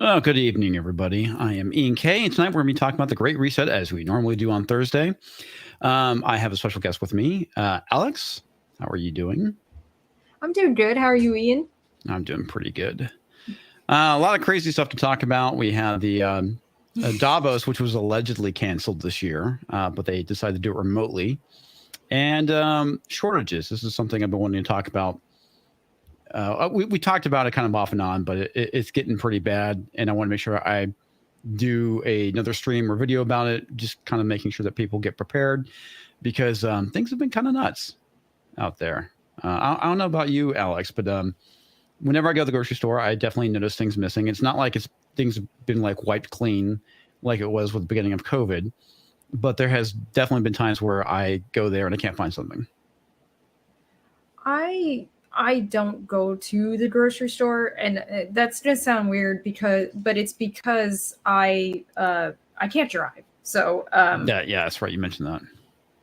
Oh, good evening, everybody. I am Ian K, and tonight we're going to be talking about the Great Reset as we normally do on Thursday. I have a special guest with me, Alex. How are you doing? I'm doing good. How are you, Ian? I'm doing pretty good. A lot of crazy stuff to talk about. We had the Davos, which was allegedly canceled this year, but they decided to do it remotely. And shortages. This is something I've been wanting to talk about. We talked about it kind of off and on, but it's getting pretty bad. And I want to make sure I do another stream or video about it, just kind of making sure that people get prepared because things have been kind of nuts out there. I don't know about you, Alex, but whenever I go to the grocery store, I definitely notice things missing. It's not like things have been like wiped clean like it was with the beginning of COVID, but there has definitely been times where I go there and I can't find something. I don't go to the grocery store, and that's gonna sound weird but it's because I can't drive. So yeah, that's right. You mentioned that.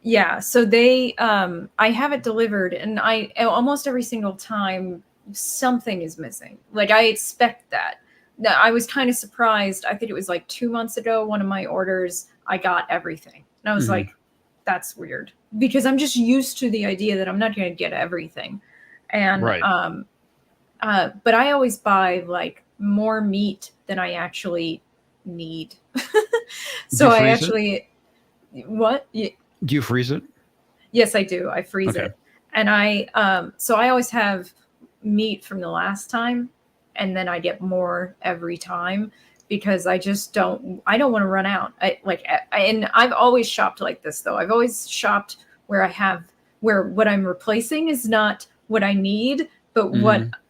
Yeah, so they I have it delivered, and I almost every single time something is missing. Like I expect that. Now, I was kind of surprised. I think it was like 2 months ago, one of my orders, I got everything. And I was like, that's weird. Because I'm just used to the idea that I'm not going to get everything. And Right. but I always buy like more meat than I actually need. So I actually what? Do you freeze it? Yes, I do. I freeze it. And so I always have meat from the last time, and then I get more every time because I don't want to run out. And I've always shopped like this though. I've always shopped where what I'm replacing is not what I need, but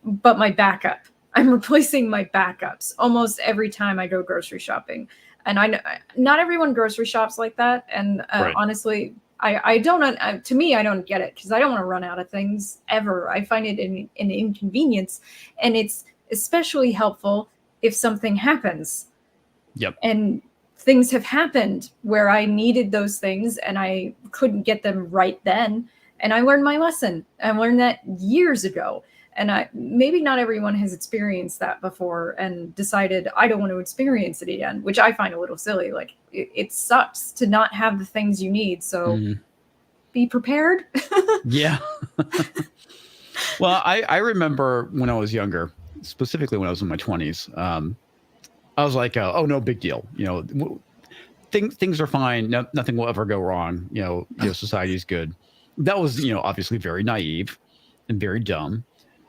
but my backup. I'm replacing my backups almost every time I go grocery shopping. And I know not everyone grocery shops like that. And honestly, I don't, to me, I don't get it because I don't want to run out of things ever. I find it an inconvenience, and it's especially helpful if something happens. Yep. And things have happened where I needed those things and I couldn't get them right then. And I learned my lesson. I learned that years ago. And maybe not everyone has experienced that before and decided I don't want to experience it again, which I find a little silly. Like it sucks to not have the things you need. So be prepared. Yeah. Well, I remember when I was younger, specifically when I was in my 20s, I was like, oh, no big deal. You know, things are fine. Nothing will ever go wrong. Society is good. That was, obviously very naive and very dumb.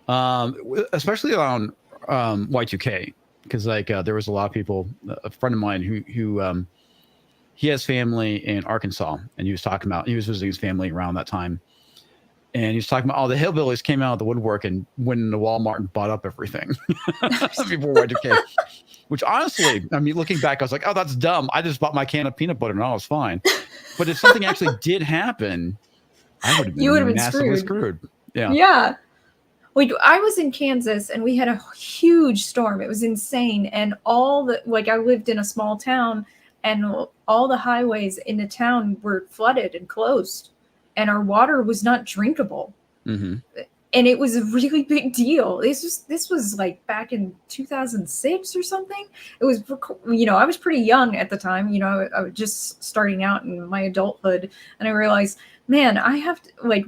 Especially on Y2K, because there was a lot of people. A friend of mine who he has family in Arkansas, and he was visiting his family around that time, and he was talking about all the hillbillies came out of the woodwork and went into Walmart and bought up everything before Y2K. Which honestly, I mean, looking back, I was like, oh, that's dumb. I just bought my can of peanut butter and all was fine. But if something actually did happen, I would have been massively screwed. Yeah. Yeah. I was in Kansas and we had a huge storm. It was insane. And I lived in a small town, and all the highways in the town were flooded and closed, and our water was not drinkable. Mm-hmm. And it was a really big deal. This was like back in 2006 or something. It was, I was pretty young at the time. I was just starting out in my adulthood, and I realized, man,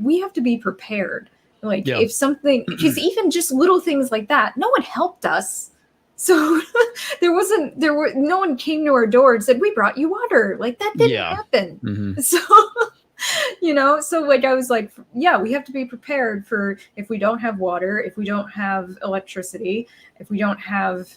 we have to be prepared. If something, because even just little things like that, no one helped us. So no one came to our door and said, we brought you water. Like that didn't happen. Mm-hmm. So, I was like, yeah, we have to be prepared for if we don't have water, if we don't have electricity, if we don't have,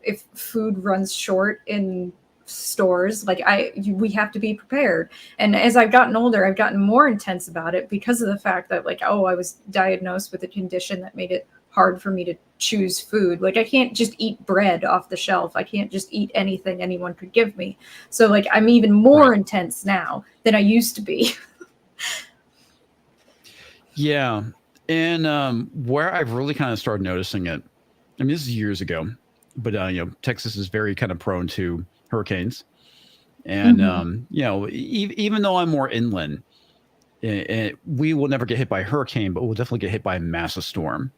if food runs short in stores, we have to be prepared. And as I've gotten older, I've gotten more intense about it because of the fact that I was diagnosed with a condition that made it hard for me to choose food. I can't just eat bread off the shelf. I can't just eat anything anyone could give me. So I'm even more intense now than I used to be. Yeah. And where I've really kind of started noticing it, I mean, this is years ago, but Texas is very kind of prone to hurricanes, and even though I'm more inland, we will never get hit by a hurricane, but we'll definitely get hit by a massive storm.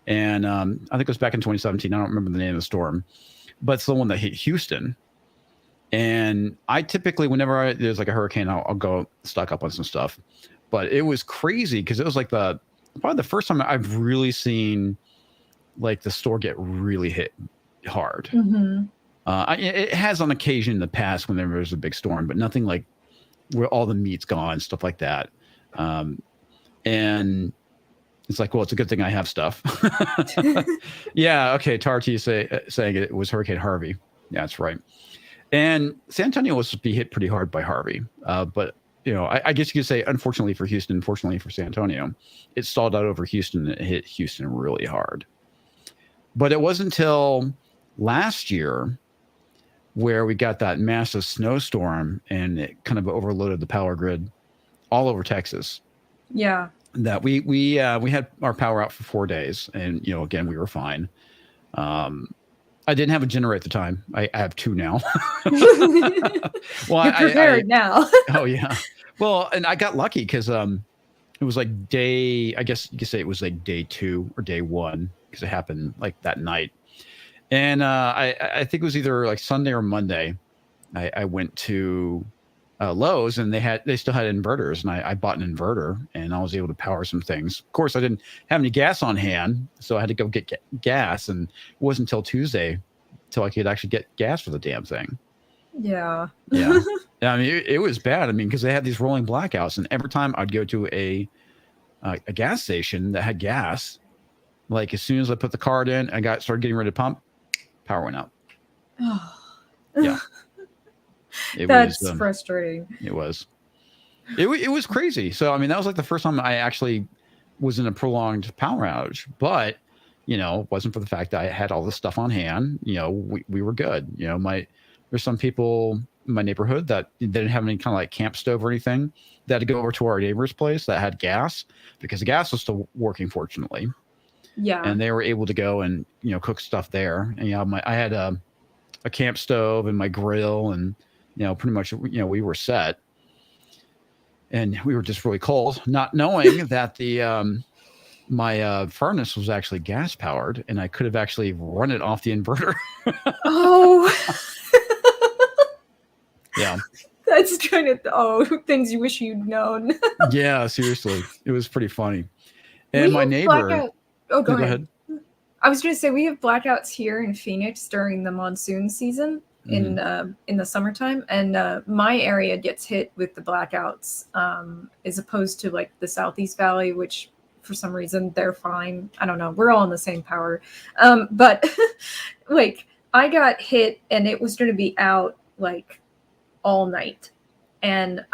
And I think it was back in 2017. I don't remember the name of the storm, but it's the one that hit Houston. And I typically, whenever there's like a hurricane, I'll go stock up on some stuff. But it was crazy because it was like probably the first time I've really seen like the store get really hit hard. Mm-hmm. It has on occasion in the past when there was a big storm, but nothing like where all the meat's gone, stuff like that. And it's like, well, it's a good thing I have stuff. Yeah. Okay. Tarty saying it was Hurricane Harvey. Yeah, that's right. And San Antonio was to be hit pretty hard by Harvey. But, I guess you could say, unfortunately for Houston, fortunately for San Antonio, it stalled out over Houston and it hit Houston really hard. But it wasn't until last year where we got that massive snowstorm and it kind of overloaded the power grid all over Texas. Yeah. That we had our power out for 4 days, and again we were fine. I didn't have a generator at the time. I have 2 now. Well, you're prepared now. Oh yeah. Well, and I got lucky because it was like I guess you could say it was like day 2 or day 1 because it happened like that night. And I think it was either like Sunday or Monday. I went to Lowe's and they still had inverters, and I bought an inverter and I was able to power some things. Of course, I didn't have any gas on hand, so I had to go get gas, and it wasn't until Tuesday till I could actually get gas for the damn thing. Yeah. Yeah. I mean, it was bad. I mean, because they had these rolling blackouts, and every time I'd go to a gas station that had gas, like as soon as I put the card in, started getting ready to pump, power went out. Yeah. That's frustrating. It was. It was crazy. So, I mean, that was like the first time I actually was in a prolonged power outage. But, it wasn't for the fact that I had all this stuff on hand. We were good. There's some people in my neighborhood that didn't have any kind of like camp stove or anything. They had to go over to our neighbor's place that had gas because the gas was still working, fortunately. Yeah. And they were able to go and, cook stuff there. And, I had a camp stove and my grill, and, pretty much, we were set. And we were just really cold, not knowing that my furnace was actually gas powered, and I could have actually run it off the inverter. Oh. Yeah. That's kind of things you wish you'd known. Yeah, seriously. It was pretty funny. And my neighbor. Go ahead. I was going to say we have blackouts here in Phoenix during the monsoon season in the summertime, and my area gets hit with the blackouts as opposed to like the Southeast Valley, which for some reason they're fine. I don't know. We're all in the same power, but like I got hit and it was going to be out like all night, and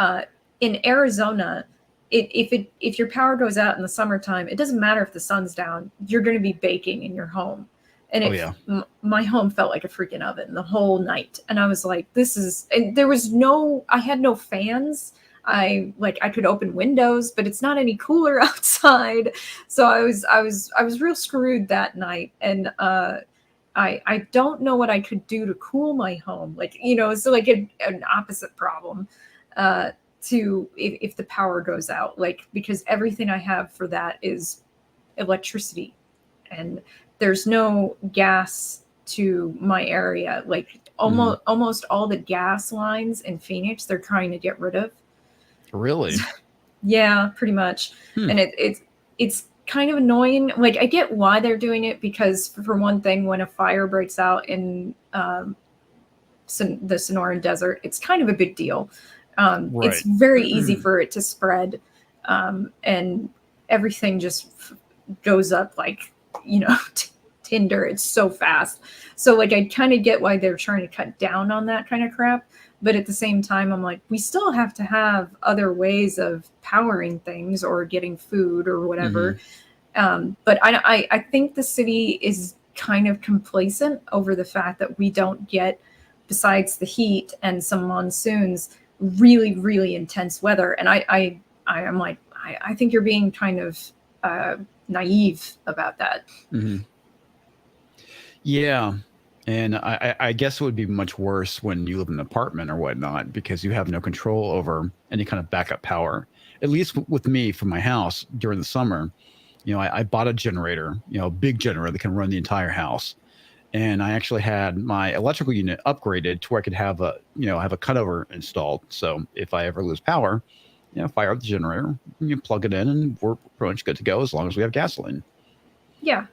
in Arizona. If your power goes out in the summertime, it doesn't matter if the sun's down. You're going to be baking in your home, and my home felt like a freaking oven the whole night. And I was like, and there was I had no fans. I could open windows, but it's not any cooler outside. So I was real screwed that night, and I don't know what I could do to cool my home. So like an opposite problem. If the power goes out, because everything I have for that is electricity, and there's no gas to my area. Almost all the gas lines in Phoenix, they're trying to get rid of. Really? Yeah, pretty much. And it's kind of annoying. I get why they're doing it, because for one thing, when a fire breaks out in the Sonoran Desert, it's kind of a big deal. Right. It's very easy for it to spread, and everything just goes up like, tinder. It's so fast. So I kind of get why they're trying to cut down on that kind of crap. But at the same time, I'm like, we still have to have other ways of powering things or getting food or whatever. But I think the city is kind of complacent over the fact that we don't get, besides the heat and some monsoons, really, really intense weather. And I'm like, I think you're being kind of naive about that. Yeah. And I guess it would be much worse when you live in an apartment or whatnot, because you have no control over any kind of backup power. At least with me, from my house during the summer, I bought a generator, a big generator that can run the entire house. and I actually had my electrical unit upgraded to where I could have a cutover installed. So if I ever lose power, fire up the generator, you plug it in, and we're pretty much good to go as long as we have gasoline. Yeah.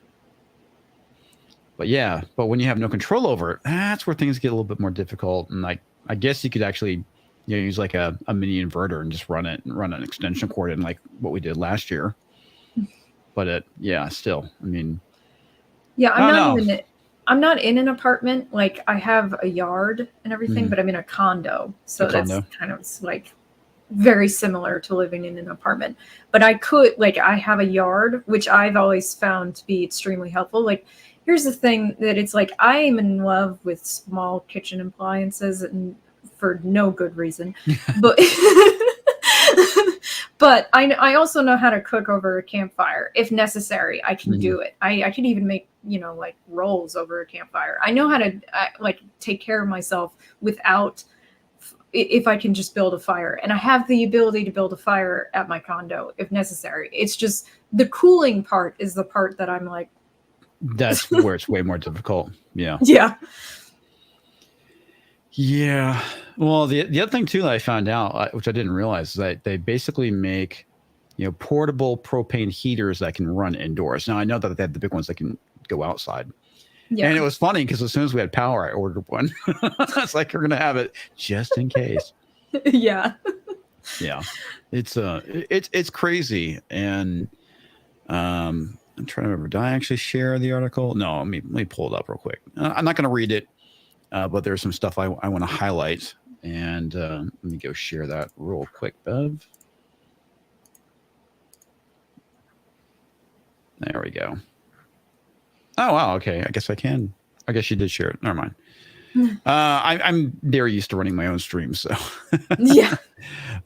But when you have no control over it, that's where things get a little bit more difficult. And I guess you could actually use like a mini inverter and just run an extension cord in, like what we did last year. But still, I mean, yeah, I'm not in an apartment. Like, I have a yard and everything, but I'm in a condo. So that's kind of like very similar to living in an apartment. But I have a yard, which I've always found to be extremely helpful. Like, here's the thing that it's like, I am in love with small kitchen appliances, and for no good reason. But but I also know how to cook over a campfire if necessary. I can do it. I can even make, like rolls over a campfire. I know how to like take care of myself without, if I can just build a fire. And I have the ability to build a fire at my condo if necessary. It's just the cooling part is the part that I'm like, that's where it's way more difficult. Yeah. Yeah. Yeah. Well, the other thing too that I found out, which I didn't realize, is that they basically make, portable propane heaters that can run indoors. Now I know that they have the big ones that can go outside. Yeah. And it was funny because as soon as we had power, I ordered one. It's like, we're gonna have it just in case. Yeah. Yeah. It's crazy. And I'm trying to remember. Did I actually share the article? No. Let me pull it up real quick. I'm not gonna read it. But there's some stuff I want to highlight, and let me go share that real quick, Bev. There we go. Oh, wow. Okay. I guess I can. I guess you did share it. Never mind. I'm very used to running my own streams. So yeah.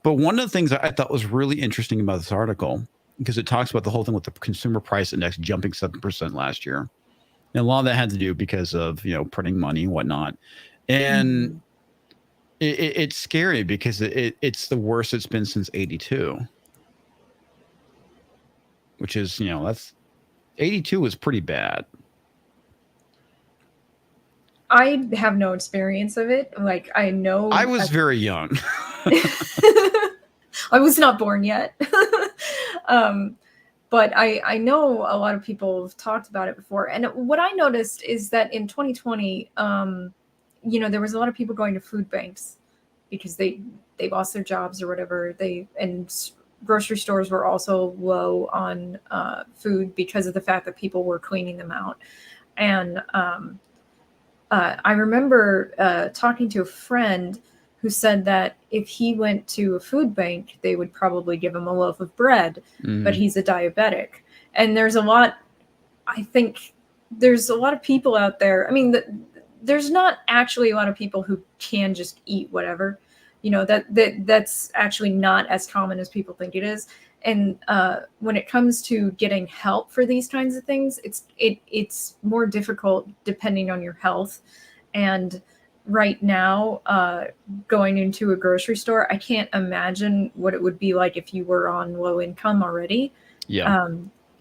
But one of the things I thought was really interesting about this article, because it talks about the whole thing with the consumer price index jumping 7% last year. And a lot of that had to do because of, printing money and whatnot. And it's scary because it's the worst it's been since 82. Which is, that's 82 was pretty bad. I have no experience of it. Like, I know I was very young. I was not born yet. But I know a lot of people have talked about it before. And what I noticed is that in 2020, there was a lot of people going to food banks because they lost their jobs or whatever. And grocery stores were also low on food because of the fact that people were cleaning them out. And I remember talking to a friend who said that if he went to a food bank, they would probably give him a loaf of bread, but he's a diabetic. And I think there's a lot of people out there. I mean, there's not actually a lot of people who can just eat whatever, that's actually not as common as people think it is. And when it comes to getting help for these kinds of things, it's more difficult depending on your health. And right now, going into a grocery store, I can't imagine what it would be like if you were on low income already. Yeah.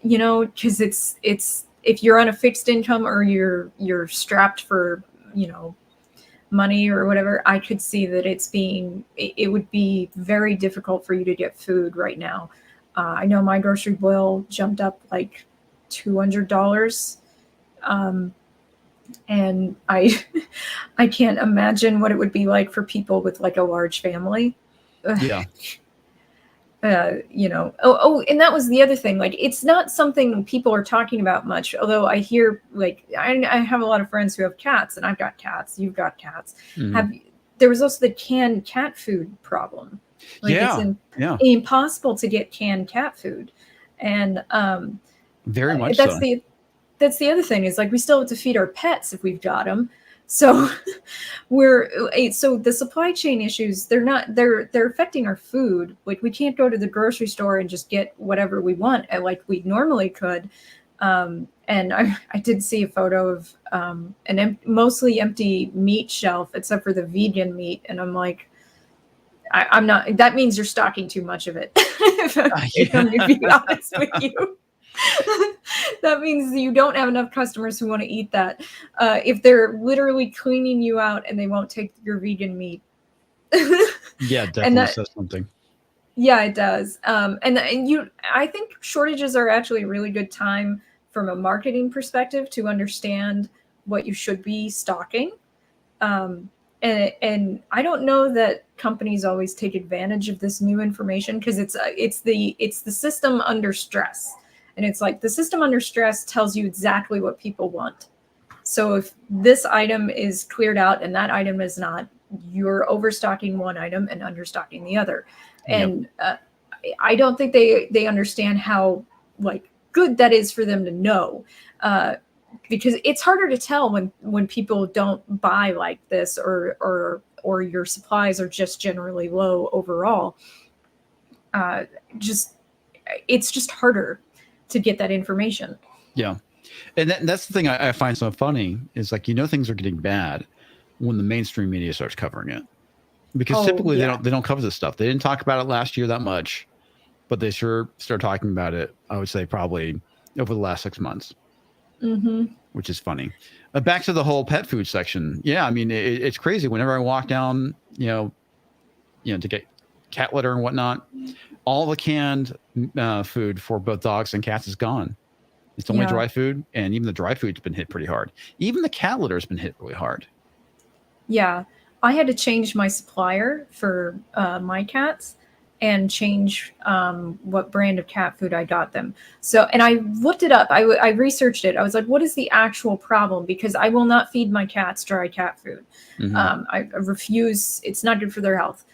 Because it's if you're on a fixed income or you're strapped for, money or whatever, I could see that it would be very difficult for you to get food right now. I know my grocery bill jumped up like $200. And I can't imagine what it would be like for people with like a large family. Yeah. And that was the other thing. Like, it's not something people are talking about much. Although I hear, like, I have a lot of friends who have cats, and I've got cats. You've got cats. There was also the canned cat food problem. Like, it's impossible to get canned cat food, and very much so. That's the other thing is, like, we still have to feed our pets if we've got them. So so the supply chain issues, they're affecting our food. Like, we can't go to the grocery store and just get whatever we want like we normally could. And I did see a photo of mostly empty meat shelf, except for the vegan meat. And I'm like, I'm not, that means you're stocking too much of it. If I'm to be honest with you. That means you don't have enough customers who want to eat that. If they're literally cleaning you out and they won't take your vegan meat. Yeah, it And definitely that, says something. yeah, it does. I think shortages are actually a really good time from a marketing perspective to understand what you should be stocking. Um, and I don't know that companies always take advantage of this new information because it's the system under stress, and it's like the system under stress tells you exactly what people want. So if this item is cleared out and that item is not, you're overstocking one item and understocking the other. Yep. And I don't think they understand how like good that is for them to know. Because it's harder to tell when people don't buy like this, or your supplies are just generally low overall. uh just it's just harder to get that information. Yeah. And that's the thing I find so funny is like, things are getting bad when the mainstream media starts covering it, because Oh typically yeah. they don't cover this stuff. They didn't talk about it last year that much, but they sure start talking about it, I would say probably over the last 6 months, Mm-hmm. which is funny. Back to the whole pet food section. Yeah. I mean, it's crazy. Whenever I walk down, to get cat litter and whatnot, all the canned food for both dogs and cats is gone. It's only Yeah. dry food, and even the dry food's been hit pretty hard. Even the cat litter's been hit really hard. Yeah, I had to change my supplier for my cats and change what brand of cat food I got them. So, and I looked it up. I researched it. I was like, what is the actual problem? Because I will not feed my cats dry cat food. Mm-hmm. I refuse. It's not good for their health.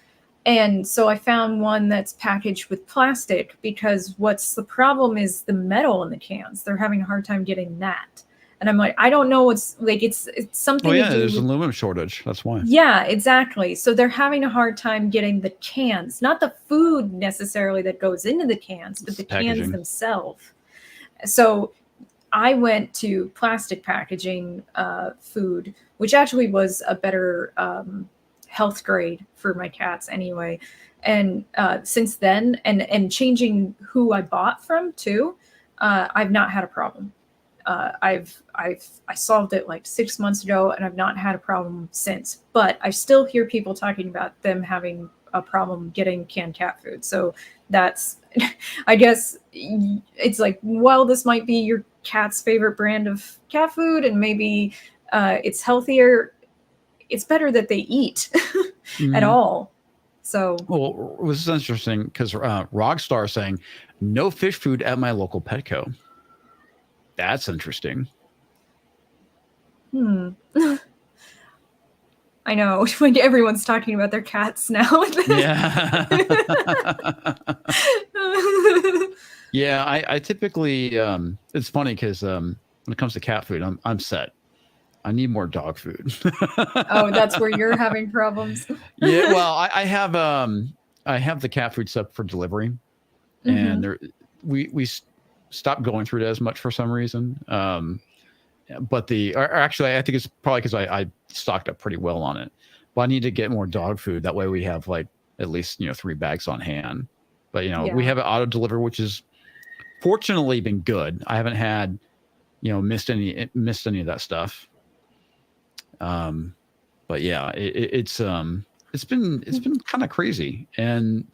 And so I found one that's packaged with plastic, because what's the problem is the metal in the cans. They're having a hard time getting that. And I'm like, I don't know what's like, it's Oh something to yeah, do there's an with. aluminum shortage. That's why. Yeah, exactly. So they're having a hard time getting the cans, not the food necessarily that goes into the cans, but It's the the cans packaging. themselves. So I went to plastic packaging food, which actually was a better health grade for my cats anyway. And since then, and changing who I bought from too, I've not had a problem. I solved it like 6 months ago, and I've not had a problem since. But I still hear people talking about them having a problem getting canned cat food. So that's, I guess it's like, well, this might be your cat's favorite brand of cat food, and maybe it's healthier. It's better that they eat at Mm-hmm. all. So Well, this is interesting because Rockstar saying no fish food at my local Petco. That's interesting. hmm. I know, when everyone's talking about their cats now. Yeah. Yeah. I typically it's funny because when it comes to cat food, I'm set. I need more dog food. Oh, that's where you're having problems. Yeah, well, I have the cat food stuff for delivery, and Hmm. we stopped going through it as much for some reason. But or actually, I think it's probably because I stocked up pretty well on it. But I need to get more dog food. That way, we have like at least 3 bags on hand. But we Yeah. have it auto deliver, which has fortunately been good. I haven't had missed any of that stuff. But yeah, it's been kind of crazy. And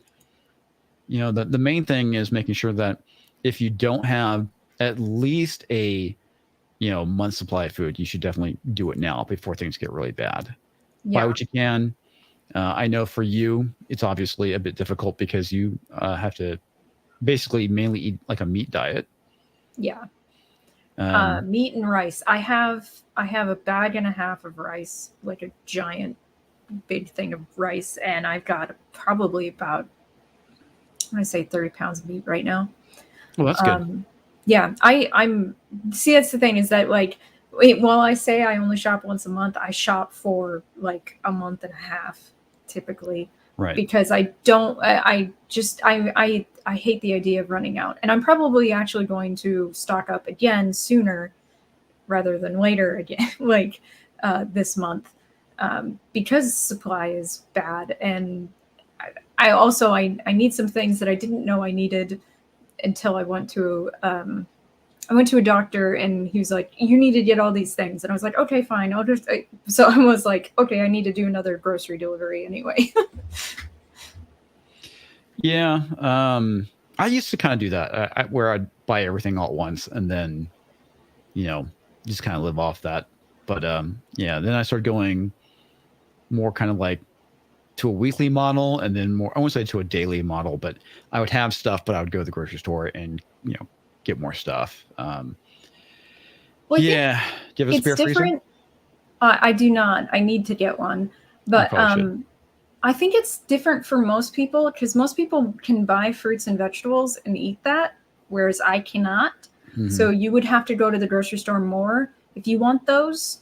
the main thing is making sure that if you don't have at least a month supply of food, you should definitely do it now before things get really bad. Buy Yeah. what you can. I know for you, it's obviously a bit difficult because you have to basically mainly eat like a meat diet. Yeah. Um, Meat and rice. I have a bag and a half of rice, like a giant big thing of rice, and I've got probably about, I'm gonna say 30 pounds of meat right now. well, that's good. Yeah, I'm see, that's the thing, is that like, while I say I only shop once a month, I shop for like a month and a half typically, Right. because I don't I just I hate the idea of running out, and I'm probably actually going to stock up again sooner rather than later again, like this month, because supply is bad. And I also I need some things that I didn't know I needed until I went to I went to a doctor and he was like, you need to get all these things. And I was like, okay, fine. I'll just, so I was like, okay, I need to do another grocery delivery anyway. Yeah. I used to kind of do that where I'd buy everything all at once and then, just kind of live off that. But yeah, then I started going more kind of like to a weekly model and then more, I won't say to a daily model, but I would have stuff, but I would go to the grocery store and, get more stuff. Well, yeah. Do you have a spare freezer? I do not. I need to get one. But I think it's different for most people because most people can buy fruits and vegetables and eat that, whereas I cannot. Mm-hmm. So you would have to go to the grocery store more if you want those.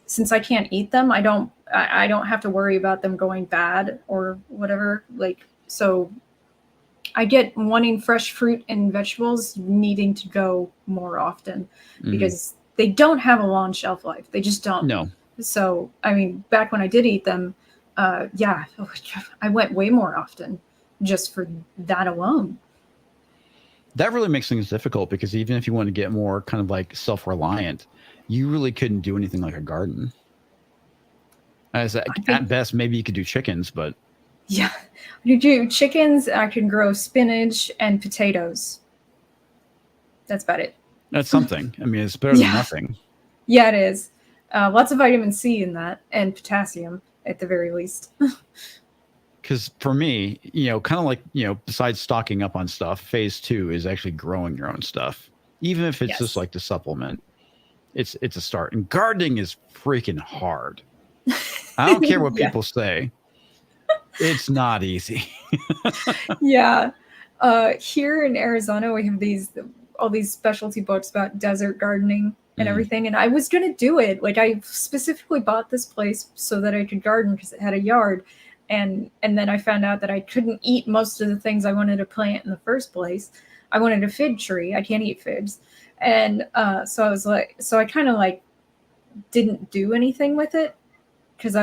Since I can't eat them, I don't have to worry about them going bad or whatever. So I get wanting fresh fruit and vegetables needing to go more often because they don't have a long shelf life. They just don't. No. So, I mean, back when I did eat them, I went way more often just for that alone. That really makes things difficult because even if you want to get more kind of like self-reliant, you really couldn't do anything like a garden. At best, maybe you could do chickens, but yeah, you do chickens. I can grow spinach and potatoes. That's about it. That's something. I mean, it's better than nothing. Yeah, it is. Lots of vitamin C in that and potassium at the very least. Because for me, kind of like, besides stocking up on stuff, phase 2 is actually growing your own stuff. Even if it's just like the supplement, it's a start. And gardening is freaking hard. I don't care what people say. It's not easy. Yeah. Here in Arizona, we have all these specialty books about desert gardening and everything. And I was going to do it. Like I specifically bought this place so that I could garden because it had a yard. And then I found out that I couldn't eat most of the things I wanted to plant in the first place. I wanted a fig tree. I can't eat figs. And so I kind of like didn't do anything with it because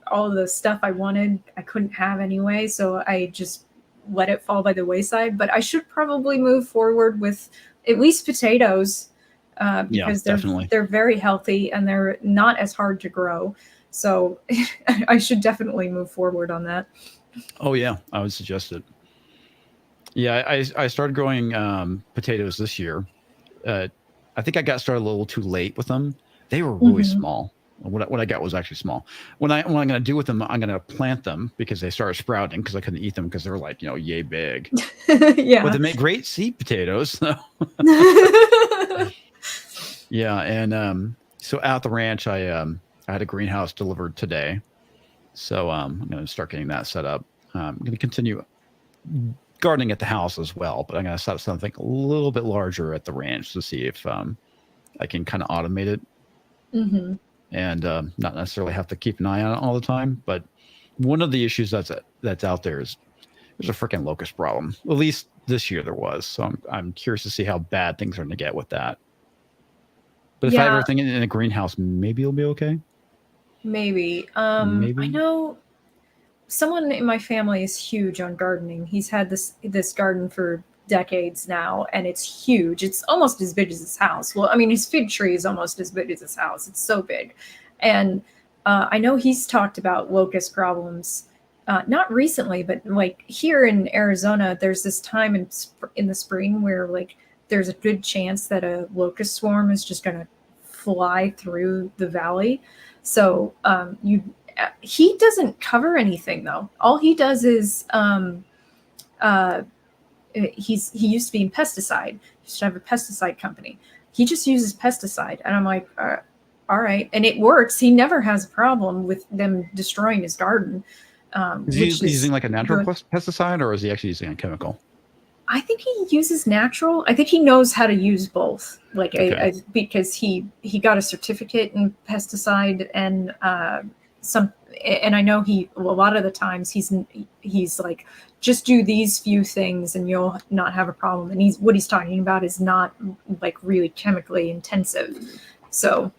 all of the stuff I wanted, I couldn't have anyway. So I just let it fall by the wayside. But I should probably move forward with at least potatoes because they're very healthy and they're not as hard to grow. So I should definitely move forward on that. Oh, yeah. I would suggest it. Yeah, I started growing potatoes this year. I think I got started a little too late with them. They were really small. What I got was actually small. What I'm going to do with them, I'm going to plant them because they started sprouting because I couldn't eat them because they were like, yay big. Yeah. But they make great seed potatoes. Yeah. And so at the ranch, I had a greenhouse delivered today. So I'm going to start getting that set up. I'm going to continue gardening at the house as well, but I'm going to set up something a little bit larger at the ranch to see if I can kind of automate it. Mm-hmm. And not necessarily have to keep an eye on it all the time. But one of the issues that's out there is there's a freaking locust problem. At least this year there was. So I'm curious to see how bad things are going to get with that. But if I have everything in a greenhouse, maybe it'll be okay. Maybe. I know someone in my family is huge on gardening. He's had this garden for decades now, and it's huge. It's almost as big as his house. Well, I mean, his fig tree is almost as big as his house. It's so big. And I know he's talked about locust problems, not recently, but like here in Arizona, there's this time in the spring where like there's a good chance that a locust swarm is just going to fly through the valley. So he doesn't cover anything though. All he does is he used to be in pesticide. He used to have a pesticide company. He just uses pesticide, and I'm like, all right, and it works. He never has a problem with them destroying his garden. Is he using like a natural pesticide, or is he actually using a chemical? I think he uses natural. I think he knows how to use both. Like because he got a certificate in pesticide and and I know a lot of the times he's like, just do these few things and you'll not have a problem. And what he's talking about is not like really chemically intensive. So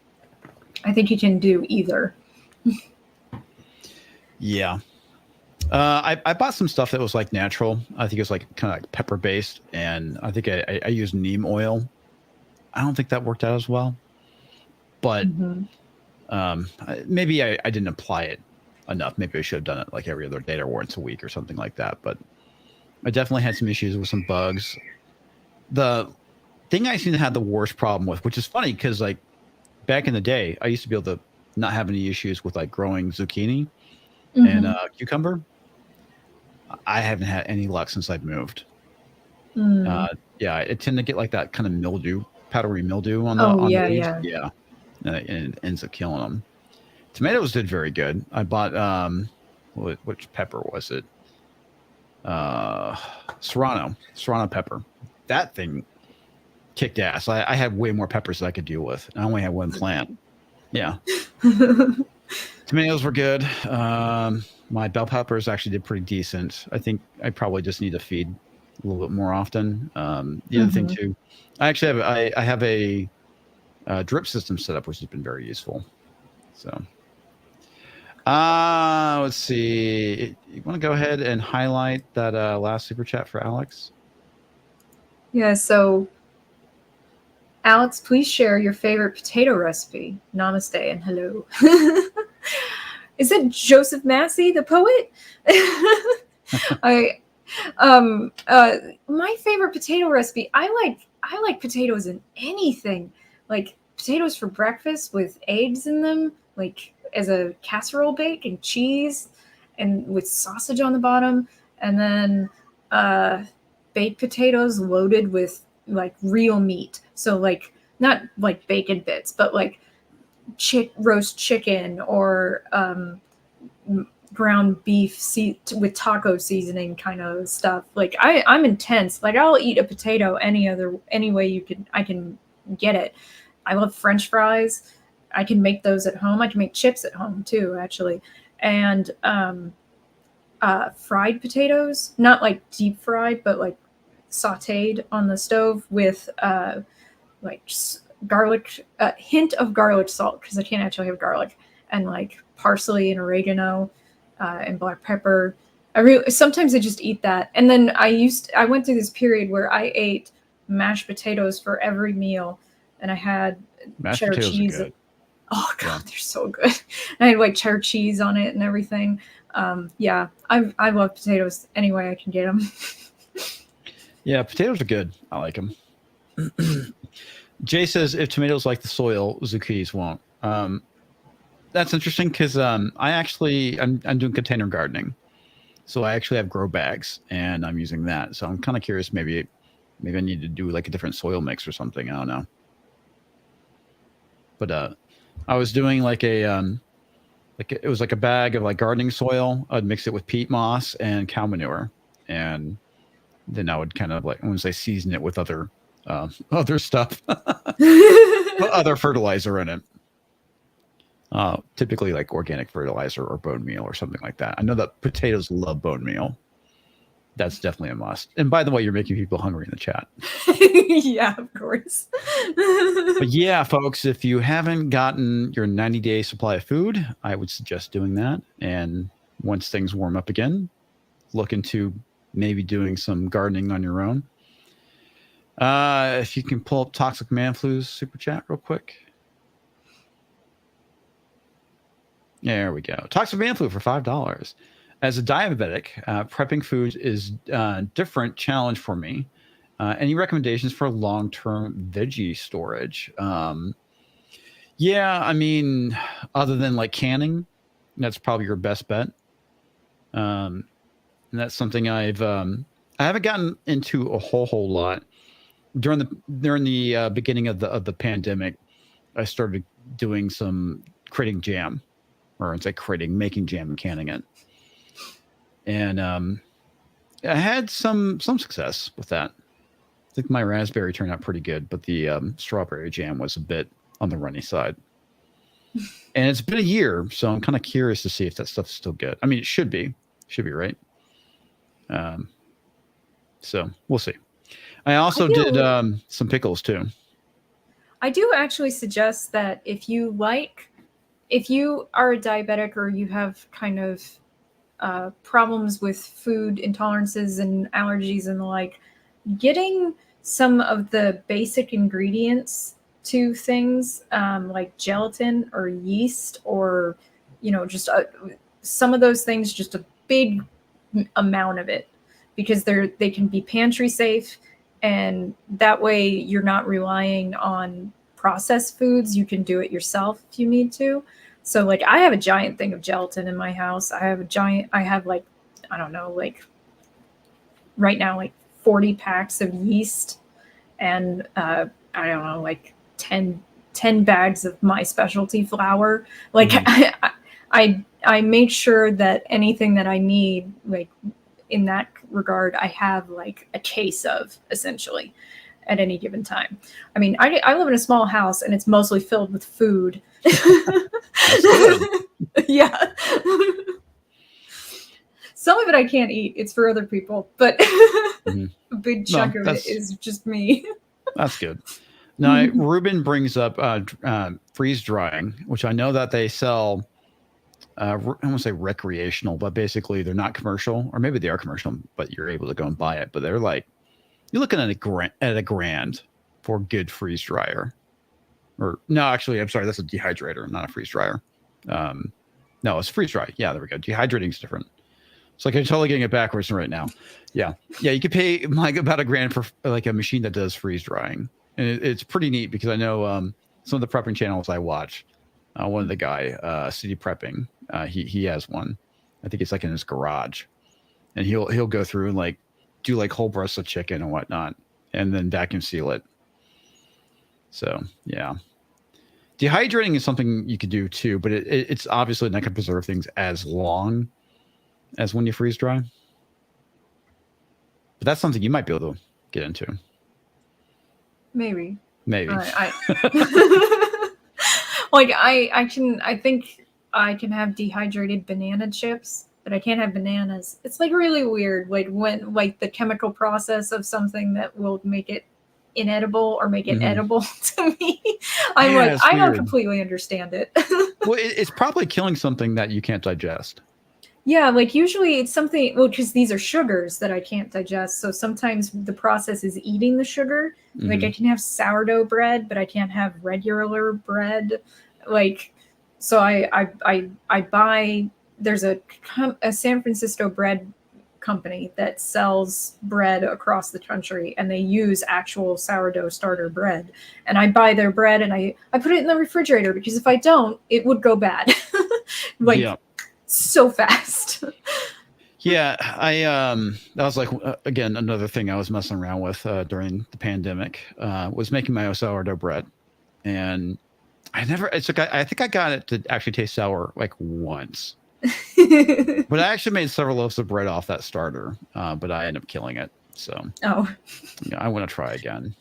I think he can do either. Yeah. I bought some stuff that was like natural. I think it was like kind of like pepper based, and I think I used neem oil. I don't think that worked out as well, but Mm-hmm. maybe I didn't apply it enough. Maybe I should have done it like every other day or once a week or something like that. But I definitely had some issues with some bugs. The thing I seem to have the worst problem with, which is funny because like back in the day, I used to be able to not have any issues with like growing zucchini and Mm-hmm. cucumber. I haven't had any luck since I've moved. Mm. Yeah, I tend to get like that kind of mildew, powdery mildew on Oh the yeah, leaves. yeah. Yeah, and it ends up killing them. Tomatoes did very good. I bought which pepper was it? Serrano pepper. That thing kicked ass. I had way more peppers than I could deal with. I only had one plant. Yeah, tomatoes were good. My bell peppers actually did pretty decent. I think I probably just need to feed a little bit more often. The other thing Mm-hmm. too, I actually have I have a drip system set up, which has been very useful. So, let's see. You want to go ahead and highlight that last super chat for Alex? Yeah. So, Alex, please share your favorite potato recipe. Namaste and hello. Is it Joseph Massey, the poet? I my favorite potato recipe. I like potatoes in anything. Like potatoes for breakfast with eggs in them, like as a casserole bake and cheese and with sausage on the bottom, and then uh baked potatoes loaded with like real meat. So like not like bacon bits, but like roast chicken or ground beef with taco seasoning kind of stuff. Like I'm intense. Like I'll eat a potato any way I can get it. I love French fries. I can make those at home. I can make chips at home too, actually. And fried potatoes, not like deep fried, but like sautéed on the stove with like garlic, a hint of garlic salt because I can't actually have garlic, and like parsley and oregano and black pepper. Sometimes I just eat that, and then I went through this period where I ate mashed potatoes for every meal, and I had Mashed cheddar potatoes are cheese. good. Oh god, Yeah. they're so good. And I had like cheddar cheese on it and everything. Yeah, I love potatoes any way I can get them. Yeah, potatoes are good. I like them. Jay says if tomatoes like the soil, zucchinis won't. That's interesting because I'm doing container gardening, so I actually have grow bags and I'm using that. So I'm kind of curious. Maybe I need to do like a different soil mix or something. I don't know. But I was doing like it was like a bag of like gardening soil. I'd mix it with peat moss and cow manure, and then I would kind of like once I season it with other stuff, other fertilizer in it. Typically like organic fertilizer or bone meal or something like that. I know that potatoes love bone meal. That's definitely a must. And by the way, you're making people hungry in the chat. Yeah, of course. But yeah, folks, if you haven't gotten your 90-day supply of food, I would suggest doing that. And once things warm up again, look into maybe doing some gardening on your own. If you can pull up Toxic Man Flu's super chat real quick. There we go. Toxic Man Flu for $5. As a diabetic, prepping food is a different challenge for me. Any recommendations for long-term veggie storage? Yeah, I mean, other than like canning, that's probably your best bet. And that's something I haven't gotten into a whole lot during the beginning of the pandemic. I started doing some creating jam, or it's like making jam and canning it, and I had some success with that. I think my raspberry turned out pretty good, but the strawberry jam was a bit on the runny side. And it's been a year, so I'm kind of curious to see if that stuff's still good. I mean, it should be right. So we'll see. I also did some pickles too. I do actually suggest that if you are a diabetic or you have kind of problems with food intolerances and allergies and the like, getting some of the basic ingredients to things like gelatin or yeast or, just some of those things, just a big amount of it, because they can be pantry safe, and that way you're not relying on processed foods. You can do it yourself if you need to. So like I have a giant thing of gelatin in my house. I have like, I don't know, like right now like 40 packs of yeast and I don't know, like 10 bags of my specialty flour. Like I make sure that anything that I need, like in that regard, I have like a case of, essentially, at any given time. I mean, I live in a small house and it's mostly filled with food. That's good. Yeah. Some of it I can't eat. It's for other people, but a big chunk of it is just me. That's good. Now, Ruben brings up freeze drying, which I know that they sell. I don't want to say recreational, but basically they're not commercial, or maybe they are commercial, but you're able to go and buy it. But they're like, you're looking at a grand for a good freeze dryer. Or no, actually, I'm sorry, that's a dehydrator, not a freeze dryer. No, it's freeze dry. Yeah, there we go. Dehydrating is different. It's like I'm totally getting it backwards right now. Yeah, you could pay like about $1 grand for like a machine that does freeze drying, and it's pretty neat because I know some of the prepping channels I watch. One of the guy, City Prepping, he has one. I think it's like in his garage, and he'll go through and like do like whole breasts of chicken and whatnot, and then vacuum seal it. So yeah, dehydrating is something you could do too, but it's obviously not going to preserve things as long as when you freeze dry. But that's something you might be able to get into. Maybe. Like I think I can have dehydrated banana chips, but I can't have bananas. It's like really weird, like when like the chemical process of something that will make it inedible or make it edible to me. I don't completely understand it. Well, it's probably killing something that you can't digest. Yeah, like usually it's something, well, because these are sugars that I can't digest. So sometimes the process is eating the sugar. Like I can have sourdough bread, but I can't have regular bread. Like, so I buy, there's a San Francisco bread company that sells bread across the country, and they use actual sourdough starter bread. And I buy their bread and I put it in the refrigerator, because if I don't, it would go bad. So fast. Yeah, that was like again another thing I was messing around with during the pandemic, was making my own sourdough bread, and I think I got it to actually taste sour like once. But I actually made several loaves of bread off that starter, but I ended up killing it. So yeah, I want to try again.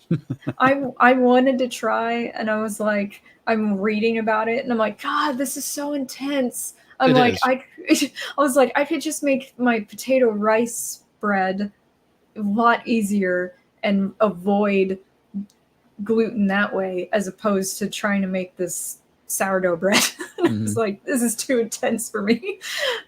I wanted to try, and I was like, I'm reading about it, and I'm like, God, this is so intense. I'm like, I was like, I could just make my potato rice bread a lot easier and avoid gluten that way, as opposed to trying to make this sourdough bread. It's like, this is too intense for me.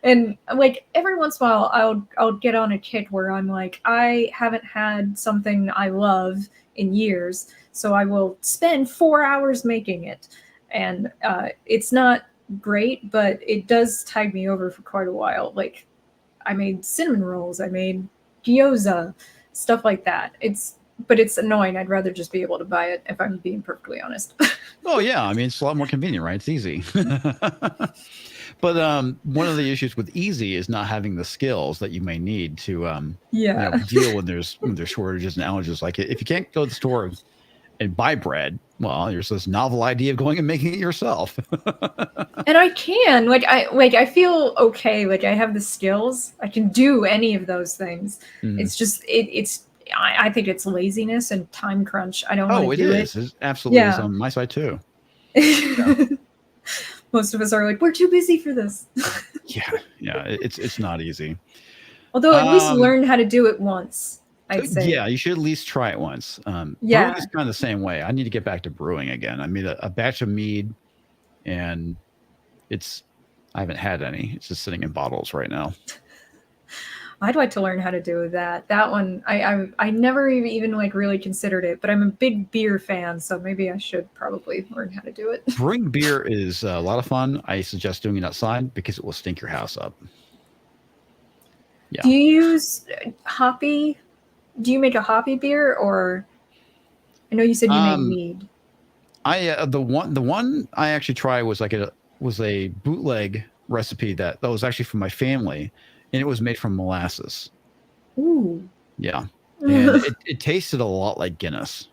And like every once in a while I'll get on a kick where I'm like, I haven't had something I love in years, so I will spend 4 hours making it. And it's not great, but it does tide me over for quite a while. Like I made cinnamon rolls, I made gyoza, stuff like that. But it's annoying. I'd rather just be able to buy it, if I'm being perfectly honest. Oh yeah, I mean it's a lot more convenient, right? It's easy. But one of the issues with easy is not having the skills that you may need to deal when there's shortages and allergies. Like if you can't go to the store and buy bread, well, there's this novel idea of going and making it yourself. And I can, I feel okay. Like I have the skills. I can do any of those things. It's just I think it's laziness and time crunch. I don't want to do it. It absolutely is on my side too. Yeah. Most of us are like, we're too busy for this. Yeah, it's not easy. Although at least learn how to do it once, I'd say. Yeah, you should at least try it once. Brewing is kind of the same way. I need to get back to brewing again. I made a batch of mead, and I haven't had any. It's just sitting in bottles right now. I'd like to learn how to do that. That one, I never even like really considered it, but I'm a big beer fan, so maybe I should probably learn how to do it. Brewing beer is a lot of fun. I suggest doing it outside because it will stink your house up. Yeah. Do you use hoppy? Do you make a hoppy beer, or I know you said you make mead. The one I actually tried was a bootleg recipe that was actually from my family, and it was made from molasses. Ooh. Yeah. And it tasted a lot like Guinness.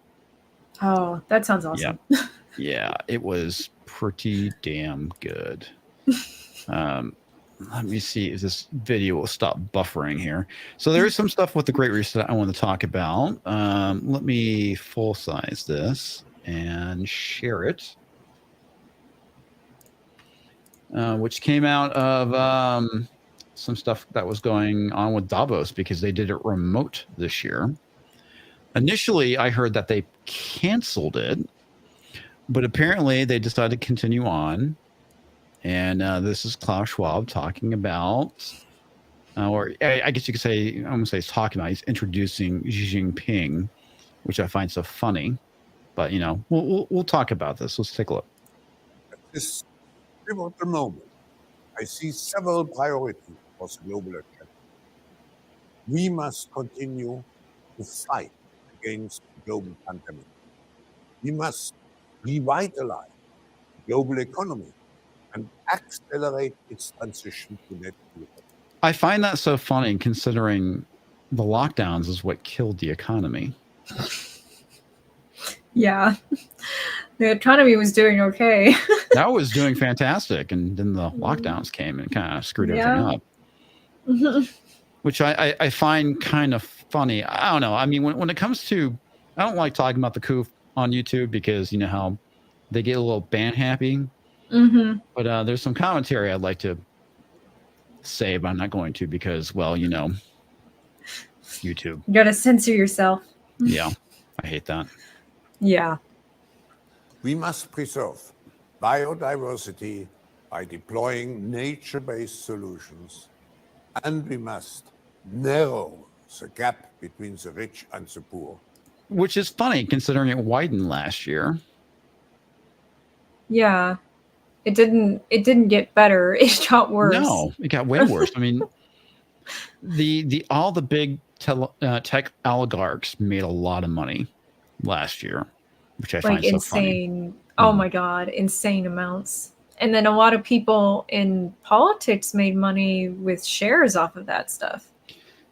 Oh, that sounds awesome. Yeah. Yeah, it was pretty damn good. Let me see if this video will stop buffering here. So there is some stuff with the Great Reset I want to talk about. Let me full size this and share it. Which came out of some stuff that was going on with Davos because they did it remote this year. Initially, I heard that they canceled it, but apparently they decided to continue on. And this is Klaus Schwab talking about, or I guess you could say, I'm going to say he's talking about, he's introducing Xi Jinping, which I find so funny. But, you know, we'll talk about this. Let's take a look. At this pivotal moment, I see several priorities for the global agenda. We must continue to fight against the global pandemic. We must revitalize the global economy and accelerate its transition to net zero. I find that so funny considering the lockdowns is what killed the economy. Yeah. The economy was doing okay. That was doing fantastic. And then the lockdowns came and kind of screwed everything up. Which I find kind of funny. I don't know. I mean, when it comes to, I don't like talking about the coup on YouTube because you know how they get a little ban happy. But there's some commentary I'd like to say, but I'm not going to because, well, you know, YouTube. You gotta censor yourself. Yeah, I hate that. Yeah. We must preserve biodiversity by deploying nature-based solutions, and we must narrow the gap between the rich and the poor. Which is funny considering it widened last year. Yeah. It didn't get better. It got worse. No, it got way worse. I mean, all the big tech oligarchs made a lot of money last year, which I find insane. So funny. Oh my God, insane amounts. And then a lot of people in politics made money with shares off of that stuff.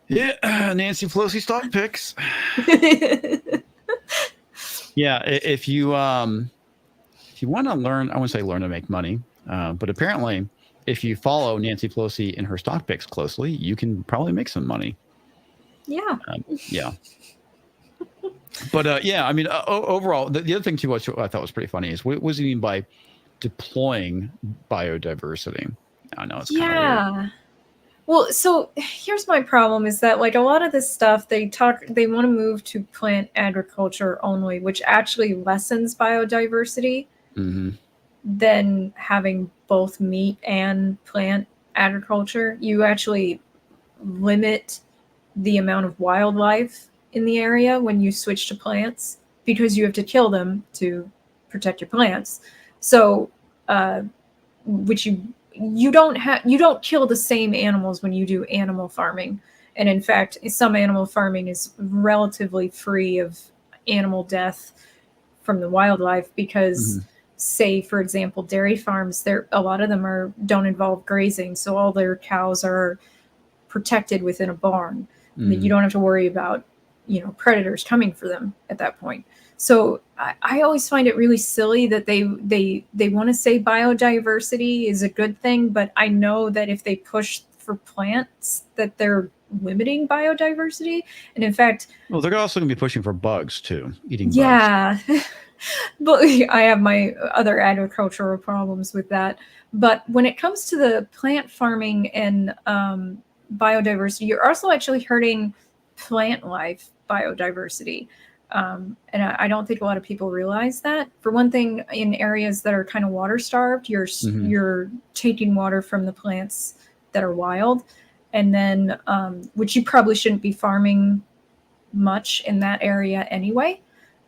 Yeah, Nancy Pelosi stock picks. Yeah, if you want to learn, I wouldn't say learn to make money, but apparently if you follow Nancy Pelosi and her stock picks closely, you can probably make some money. Yeah. Yeah. But yeah, I mean, overall, the other thing too, what I thought was pretty funny is what does he mean by deploying biodiversity? I know it's kind of weird. Well, so here's my problem is that like a lot of this stuff they want to move to plant agriculture only, which actually lessens biodiversity than having both meat and plant agriculture. You actually limit the amount of wildlife in the area when you switch to plants because you have to kill them to protect your plants. So, which you don't kill the same animals when you do animal farming. And in fact, some animal farming is relatively free of animal death from the wildlife because say, for example, dairy farms, a lot of them don't involve grazing. So all their cows are protected within a barn. You don't have to worry about, predators coming for them at that point. So I always find it really silly that they want to say biodiversity is a good thing, but I know that if they push for plants, that they're limiting biodiversity. And in fact, well, they're also going to be pushing for bugs too, eating bugs. Yeah, but I have my other agricultural problems with that. But when it comes to the plant farming and biodiversity, you're also actually hurting plant life biodiversity. And I don't think a lot of people realize that. For one thing, in areas that are kind of water starved, you're taking water from the plants that are wild. and then which you probably shouldn't be farming much in that area anyway,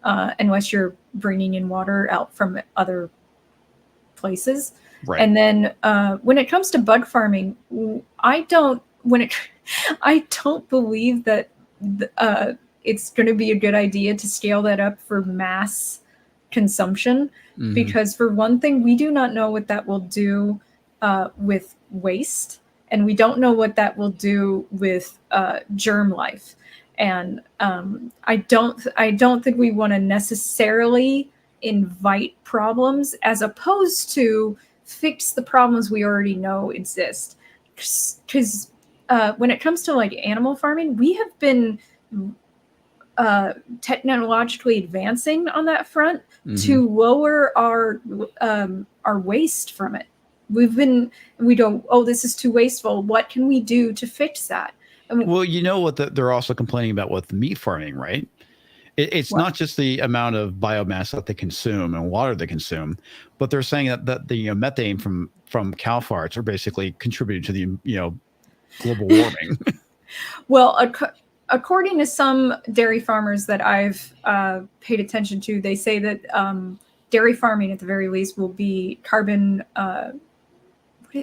unless you're bringing in water out from other places. Right. And then when it comes to bug farming, I don't believe that it's going to be a good idea to scale that up for mass consumption, because for one thing, we do not know what that will do with waste, and we don't know what that will do with germ life. And I don't think we want to necessarily invite problems as opposed to fix the problems we already know exist. Because when it comes to like animal farming, we have been technologically advancing on that front to lower our waste from it. We don't, oh, this is too wasteful. What can we do to fix that? Well, you know what they're also complaining about with meat farming, right? It's not just the amount of biomass that they consume and water they consume, but they're saying that the methane from cow farts are basically contributing to the global warming. Well, according to some dairy farmers that I've paid attention to, they say that dairy farming, at the very least, will be carbon.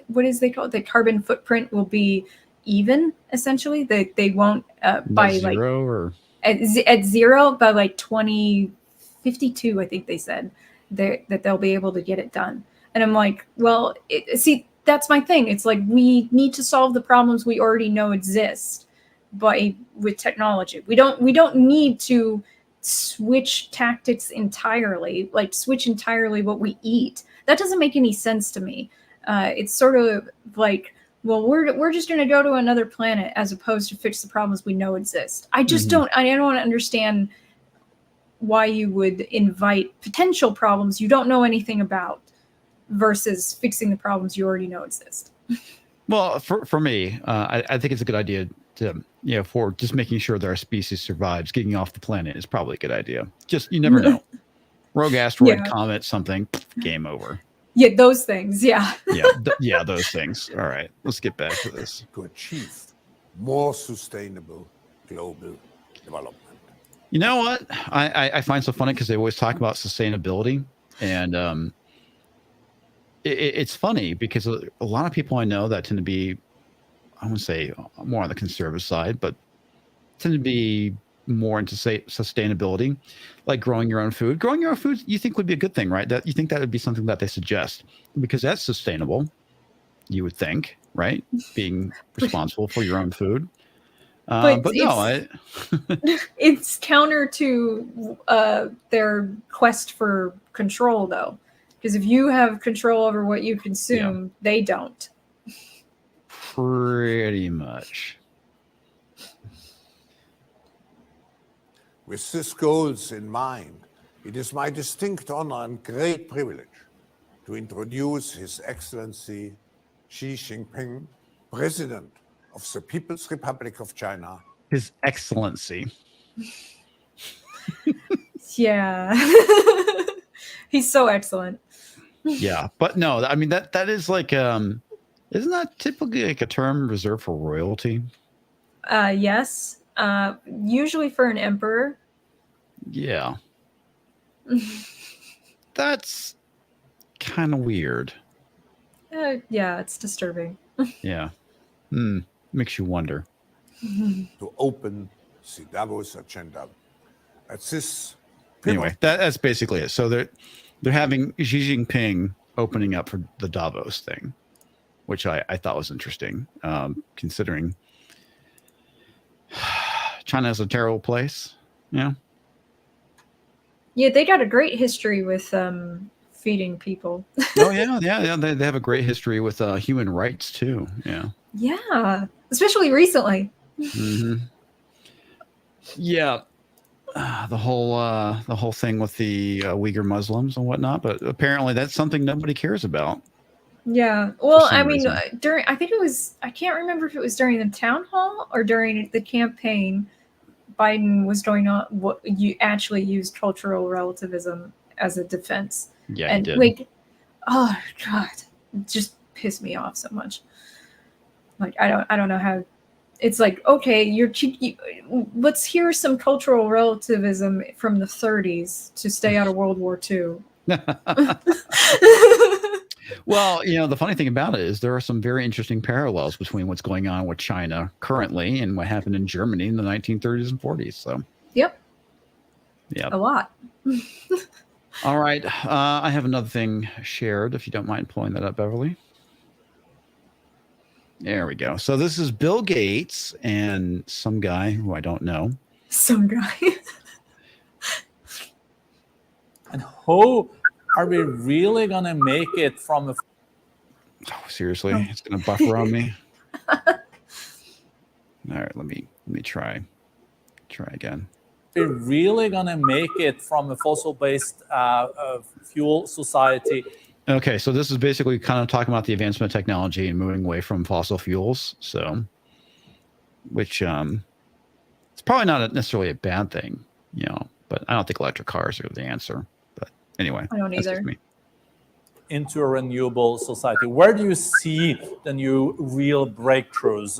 What is they call it? The carbon footprint will be even. Essentially, they won't by zero like or at zero by like 2052. I think they said that they'll be able to get it done. And I'm like, well, see, that's my thing. It's like we need to solve the problems we already know exist with technology. We don't need to switch tactics entirely, like switch entirely what we eat. That doesn't make any sense to me. It's sort of like, well, we're just going to go to another planet as opposed to fix the problems we know exist. I just don't understand why you would invite potential problems you don't know anything about versus fixing the problems you already know exist. Well, for me, I think it's a good idea to, for just making sure that our species survives. Getting off the planet is probably a good idea. Just, you never know. Rogue asteroid, comet, something, game over. Yeah, those things. Yeah. Yeah, those things. All right, let's get back to this. To achieve more sustainable global development. You know what? I find so funny because they always talk about sustainability, and it's funny because a lot of people I know that tend to be, I wouldn't say more on the conservative side, but tend to be more into sustainability, like growing your own food. Growing your own food, you think would be a good thing, right? That you think that would be something that they suggest because that's sustainable. You would think, right? Being responsible for your own food. But no, it's counter to their quest for control, though, because if you have control over what you consume, they don't. Pretty much. With these goals in mind, it is my distinct honor and great privilege to introduce His Excellency Xi Jinping, President of the People's Republic of China. His Excellency. Yeah. He's so excellent. Yeah, but no, I mean that is like isn't that typically like a term reserved for royalty? Yes. Usually for an emperor. Yeah. That's kind of weird. Yeah, it's disturbing. Yeah. Makes you wonder. To open the Davos agenda. At this anyway, that's basically it. So they're having Xi Jinping opening up for the Davos thing, which I thought was interesting, considering China is a terrible place. Yeah. Yeah, they got a great history with feeding people. Oh yeah. They have a great history with human rights too. Yeah. Yeah, especially recently. Yeah. The whole thing with the Uyghur Muslims and whatnot, but apparently that's something nobody cares about. Yeah. Well, I mean, I think it was, I can't remember if it was during the town hall or during the campaign. Biden was going on what you actually used cultural relativism as a defense. Yeah, and he did. like, oh God, it just pissed me off so much. Like, I don't know how. It's like, okay, let's hear some cultural relativism from the 30s to stay out of World War II. Well, the funny thing about it is there are some very interesting parallels between what's going on with China currently and what happened in Germany in the 1930s and 40s. So, yep, a lot. All right, I have another thing shared. If you don't mind pulling that up, Beverly. There we go. So this is Bill Gates and some guy who I don't know. Some guy. And how are we really going to make it from a... Oh, seriously? It's going to buffer on me? All right, let me try again. We're really going to make it from a fossil-based fuel society. Okay, so this is basically kind of talking about the advancement of technology and moving away from fossil fuels. So, which it's probably not necessarily a bad thing, but I don't think electric cars are the answer. But anyway, I don't either. Into a renewable society. Where do you see the new real breakthroughs?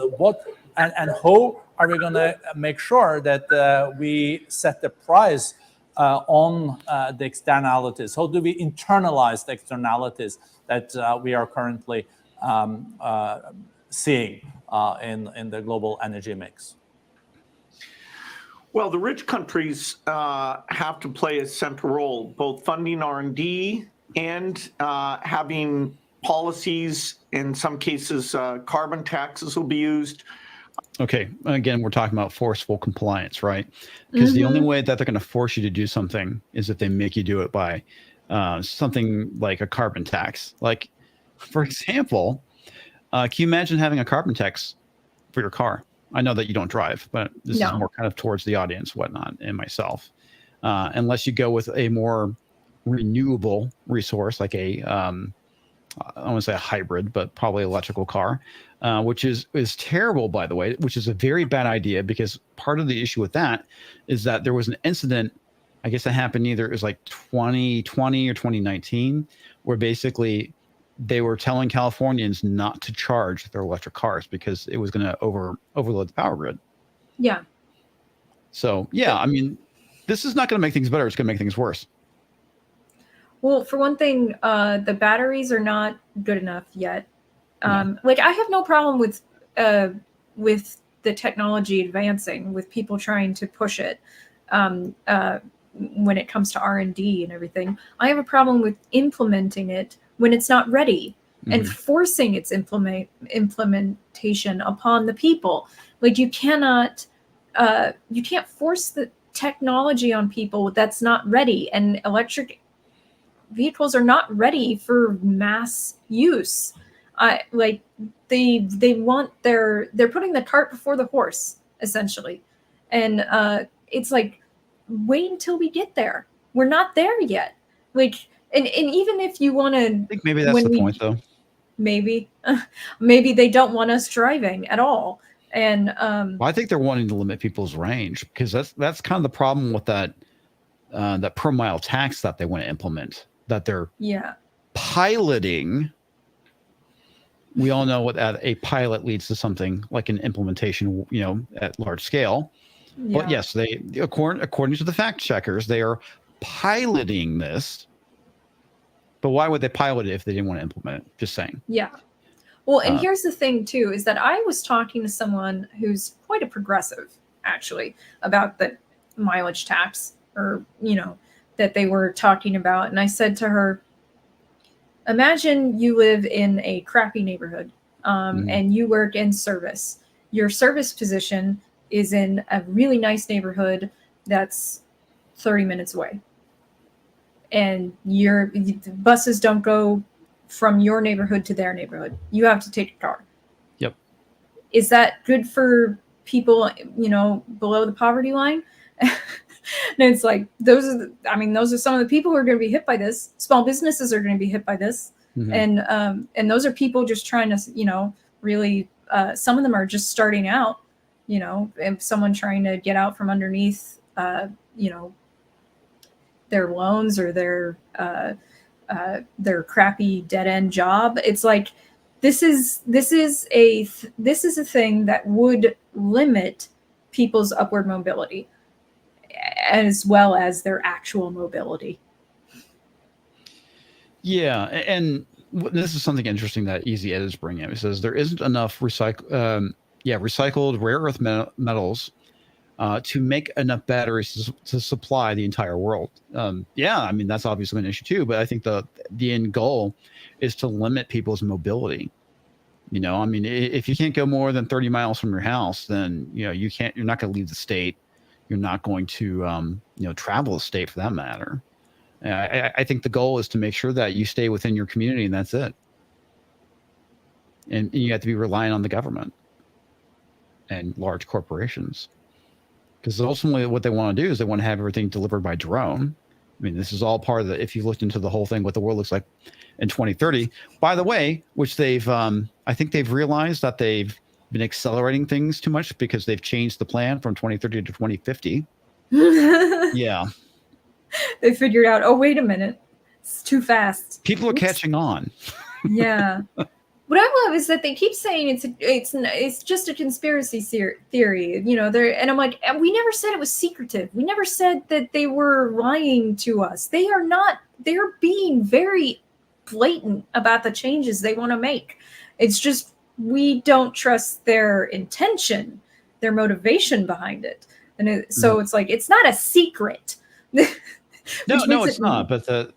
And how are we going to make sure that we set the price on the externalities? How do we internalize the externalities that we are currently seeing in the global energy mix? Well, the rich countries have to play a central role, both funding R&D and having policies. In some cases, carbon taxes will be used. Okay, again, we're talking about forceful compliance, right? Because the only way that they're going to force you to do something is if they make you do it by something like a carbon tax. Like, for example, can you imagine having a carbon tax for your car? I know that you don't drive, but this is more kind of towards the audience, whatnot, and myself. Unless you go with a more renewable resource, like I don't want to say a hybrid, but probably electrical car, which is terrible, by the way, which is a very bad idea, because part of the issue with that is that there was an incident, I guess that happened either it was like 2020 or 2019, where basically they were telling Californians not to charge their electric cars because it was going to overload the power grid. Yeah. So, yeah, I mean, this is not going to make things better. It's going to make things worse. Well, for one thing, the batteries are not good enough yet. Like, I have no problem with the technology advancing, with people trying to push it when it comes to R&D and everything. I have a problem with implementing it when it's not ready and forcing its implementation upon the people. Like, you can't force the technology on people that's not ready, and electric vehicles are not ready for mass use. Like, they're putting the cart before the horse, essentially. And it's like, wait until we get there. We're not there yet. Like, and even if you want to, I think maybe that's the point, though. Maybe they don't want us driving at all. And well, I think they're wanting to limit people's range, because that's kind of the problem with that per mile tax that they want to implement, that they're piloting. We all know what a pilot leads to something like an implementation, at large scale. Yeah. But yes, they according to the fact checkers, they are piloting this. But why would they pilot it if they didn't want to implement it? Just saying. Yeah. Well, and here's the thing, too, is that I was talking to someone who's quite a progressive, actually, about the mileage tax, or, that they were talking about. And I said to her, imagine you live in a crappy neighborhood and you work in service. Your service position is in a really nice neighborhood that's 30 minutes away. And the buses don't go from your neighborhood to their neighborhood. You have to take a car. Yep. Is that good for people, below the poverty line? And it's like, those are some of the people who are going to be hit by this. Small businesses are going to be hit by this. And those are people just trying to, really, some of them are just starting out, and someone trying to get out from underneath, their loans or their crappy dead end job. It's like, this is a thing that would limit people's upward mobility as well as their actual mobility. Yeah, and this is something interesting that Easy Ed is bringing up. It says there isn't enough recycled rare earth metals to make enough batteries to supply the entire world. Yeah, I mean, that's obviously an issue too, but I think the end goal is to limit people's mobility. You know, I mean, if you can't go more than 30 miles from your house, then, you know, you're not going to leave the state. You're not going to, travel the state for that matter. I think the goal is to make sure that you stay within your community and that's it. And you have to be relying on the government and large corporations. Because ultimately what they want to do is they want to have everything delivered by drone. I mean, this is all part of if you looked into the whole thing, what the world looks like in 2030, by the way, which they've, I think they've realized that they've been accelerating things too much because they've changed the plan from 2030 to 2050. Yeah. They figured out, oh, wait a minute, it's too fast. People are catching on. Yeah. What I love is that they keep saying it's just a conspiracy theory, you know. And I'm like, we never said it was secretive. We never said that they were lying to us. They are not. They're being very blatant about the changes they want to make. It's just we don't trust their intention, their motivation behind it, and so it's like it's not a secret. No, it's not. But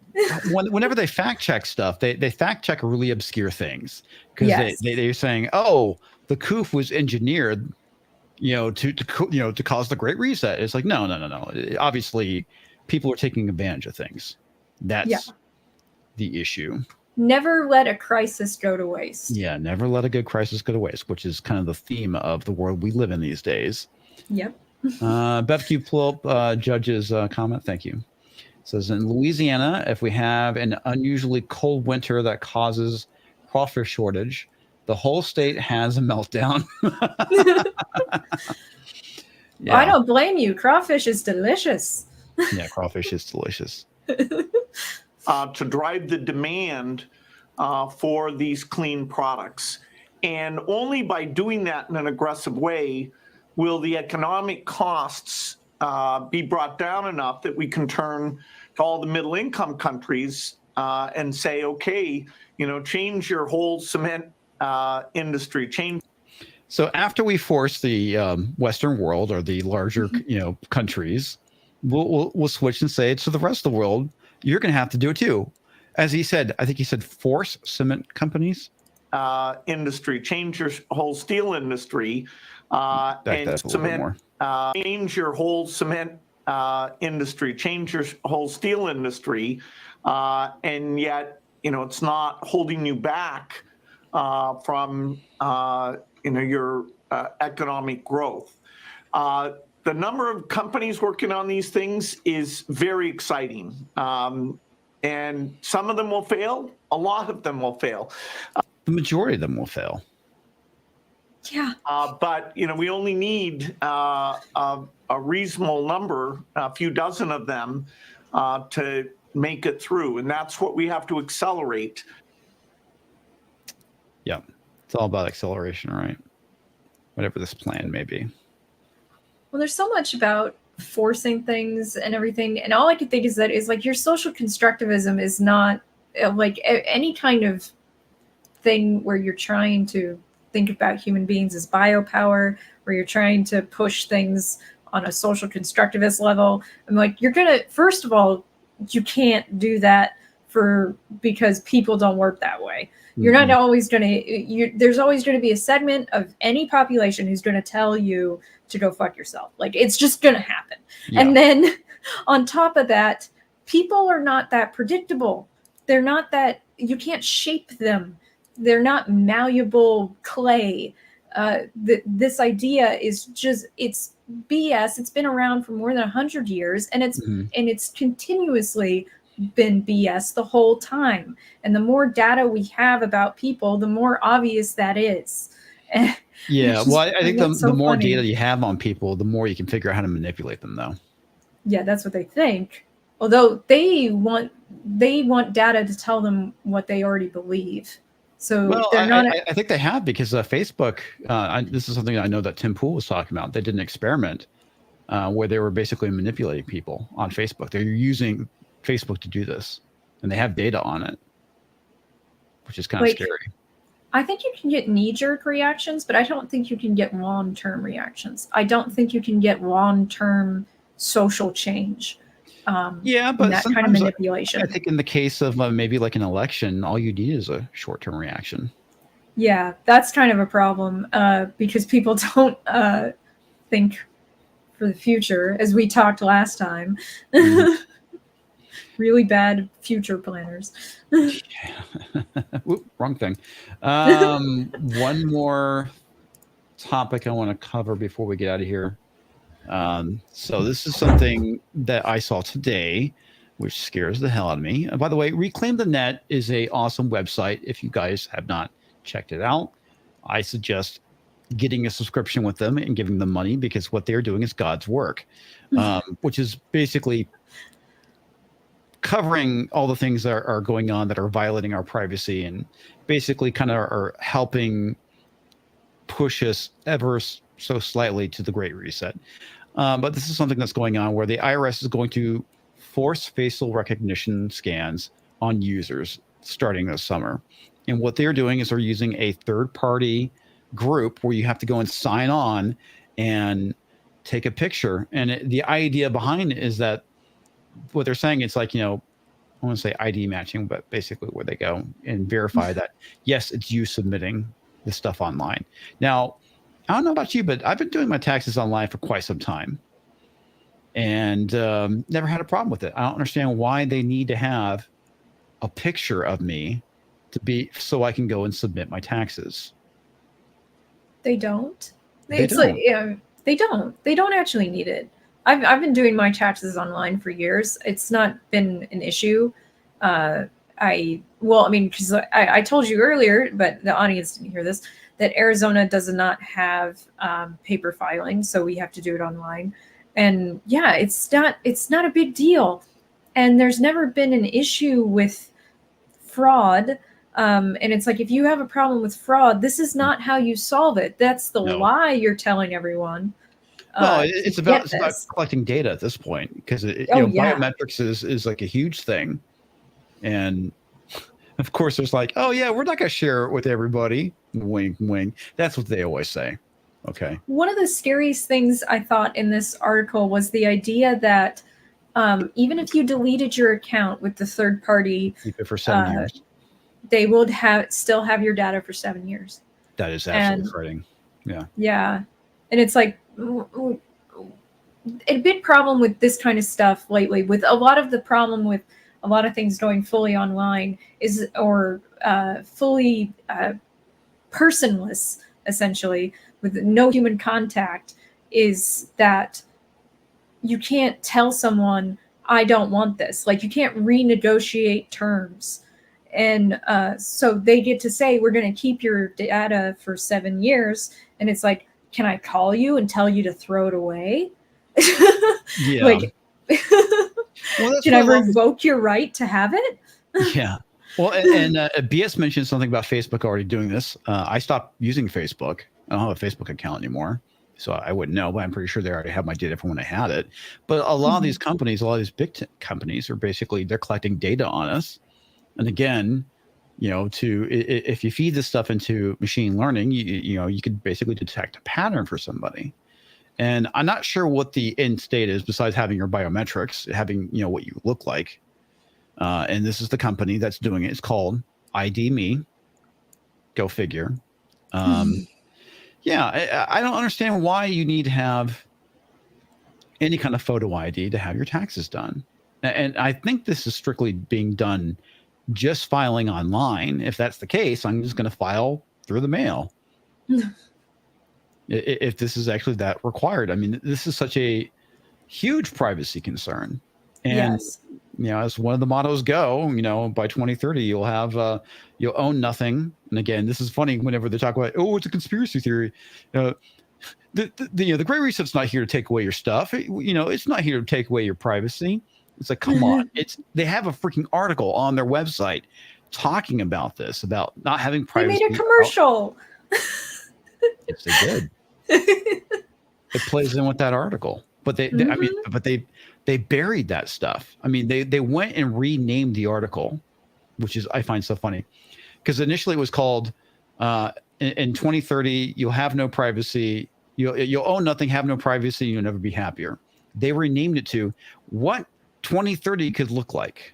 whenever they fact check stuff, they fact check really obscure things because yes. they're saying, oh, the coup was engineered, to cause the Great Reset. It's like no. Obviously, people are taking advantage of things. That's the issue. Never let a crisis go to waste. Yeah, never let a good crisis go to waste, which is kind of the theme of the world we live in these days. Yep. Bevq pull up Judge's comment. Thank you. It says in Louisiana, if we have an unusually cold winter that causes crawfish shortage, the whole state has a meltdown. Yeah. I don't blame you. Crawfish is delicious. Yeah, crawfish is delicious. To drive the demand for these clean products. And only by doing that in an aggressive way will the economic costs be brought down enough that we can turn to all the middle income countries and say, okay, change your whole cement industry, change. So after we force the Western world or the larger, countries, we'll switch and say to the rest of the world, you're going to have to do it too. As he said, I think he said force cement companies. Industry, change your whole steel industry. And cement, change your whole cement industry, change your whole steel industry. And yet, it's not holding you back from, your economic growth. The number of companies working on these things is very exciting. And some of them will fail. A lot of them will fail. The majority of them will fail. Yeah. But, we only need a reasonable number, a few dozen of them, to make it through. And that's what we have to accelerate. Yeah. It's all about acceleration, right? Whatever this plan may be. Well, there's so much about forcing things and everything. And all I can think is like your social constructivism is not like any kind of thing where you're trying to think about human beings as biopower, where you're trying to push things on a social constructivist level. I'm like, first of all, you can't do that because people don't work that way. You're not always going to, there's always going to be a segment of any population who's going to tell you to go fuck yourself. Like, it's just going to happen. Yeah. And then on top of that, people are not that predictable. They're not that, you can't shape them. They're not malleable clay. This idea is just, it's BS. It's been around for more than 100 years, and it's continuously been BS the whole time. And the more data we have about people, the more obvious that is. Yeah, well, I think the more data you have on people, the more you can figure out how to manipulate them, though. Yeah, that's what they think. Although they want data to tell them what they already believe. So Well, they're not. I think they have because Facebook. This is something I know that Tim Pool was talking about. They did an experiment where they were basically manipulating people on Facebook. They're using Facebook to do this, and they have data on it, which is kind of scary. I think you can get knee-jerk reactions, but I don't think you can get long-term reactions. I don't think you can get long-term social change. Yeah, but that kind of manipulation. I think in the case of maybe like an election, all you need is a short-term reaction. Yeah, that's kind of a problem because people don't think for the future, as we talked last time. Really bad future planners. Oop, wrong thing. One more topic I want to cover before we get out of here. So this is something that I saw today, which scares the hell out of me. By the way, Reclaim the Net is a awesome website. If you guys have not checked it out, I suggest getting a subscription with them and giving them money, because what they're doing is God's work, which is basically covering all the things that are going on that are violating our privacy, and basically kind of are helping push us ever so slightly to the Great Reset. But this is something that's going on where the IRS is going to force facial recognition scans on users starting this summer. And what they're doing is they're using a third-party group where you have to go and sign on and take a picture. And the idea behind it is that what they're saying, it's like, I want to say ID matching, but basically where they go and verify that, yes, it's you submitting the stuff online. Now, I don't know about you, but I've been doing my taxes online for quite some time and never had a problem with it. I don't understand why they need to have a picture of me so I can go and submit my taxes. They don't. They don't actually need it. I've been doing my taxes online for years. It's not been an issue. Because I told you earlier, but the audience didn't hear this, that Arizona does not have paper filing, so we have to do it online. And yeah, it's not a big deal. And there's never been an issue with fraud. And it's like, if you have a problem with fraud, this is not how you solve it. That's the lie you're telling everyone. Well, it's about collecting data at this point, because biometrics is like a huge thing. And of course, there's like, oh yeah, we're not going to share it with everybody. Wink, wink. That's what they always say. Okay. One of the scariest things I thought in this article was the idea that even if you deleted your account with the third party, keep it for 7 years, they would still have your data for 7 years. That is absolutely frightening. Yeah. Yeah. And it's like a big problem with this kind of stuff lately, with a lot of the problem with a lot of things going fully online or fully personless, essentially, with no human contact, is that you can't tell someone, I don't want this. Like, you can't renegotiate terms. And so they get to say, we're going to keep your data for 7 years. And it's like, can I call you and tell you to throw it away? Yeah. Like, can I revoke your right to have it? Yeah. Well, and BS mentioned something about Facebook already doing this. I stopped using Facebook. I don't have a Facebook account anymore, so I wouldn't know, but I'm pretty sure they already have my data from when I had it. But a lot of these companies, a lot of these big companies are basically, they're collecting data on us. And again, if you feed this stuff into machine learning, you could basically detect a pattern for somebody. And I'm not sure what the end state is, besides having your biometrics, having, what you look like. And this is the company that's doing it. It's called Idme. Go figure. Yeah, I don't understand why you need to have any kind of photo ID to have your taxes done. And I think this is strictly being done just filing online. If that's the case, I'm just going to file through the mail. If this is actually that required. I mean, this is such a huge privacy concern. And, as one of the mottos go, by 2030, you'll have, you'll own nothing. And again, this is funny whenever they talk about, oh, it's a conspiracy theory. The Great Reset's not here to take away your stuff. It's not here to take away your privacy. It's like, come on. They have a freaking article on their website talking about this, about not having They privacy. made a commercial. Yes, they did. It plays in with that article, but I mean, but they buried that stuff. I mean, they went and renamed the article, which is, I find so funny, because initially it was called in 2030 you'll have no privacy, you'll own nothing, have no privacy, you'll never be happier. They renamed it to what 2030 could look like.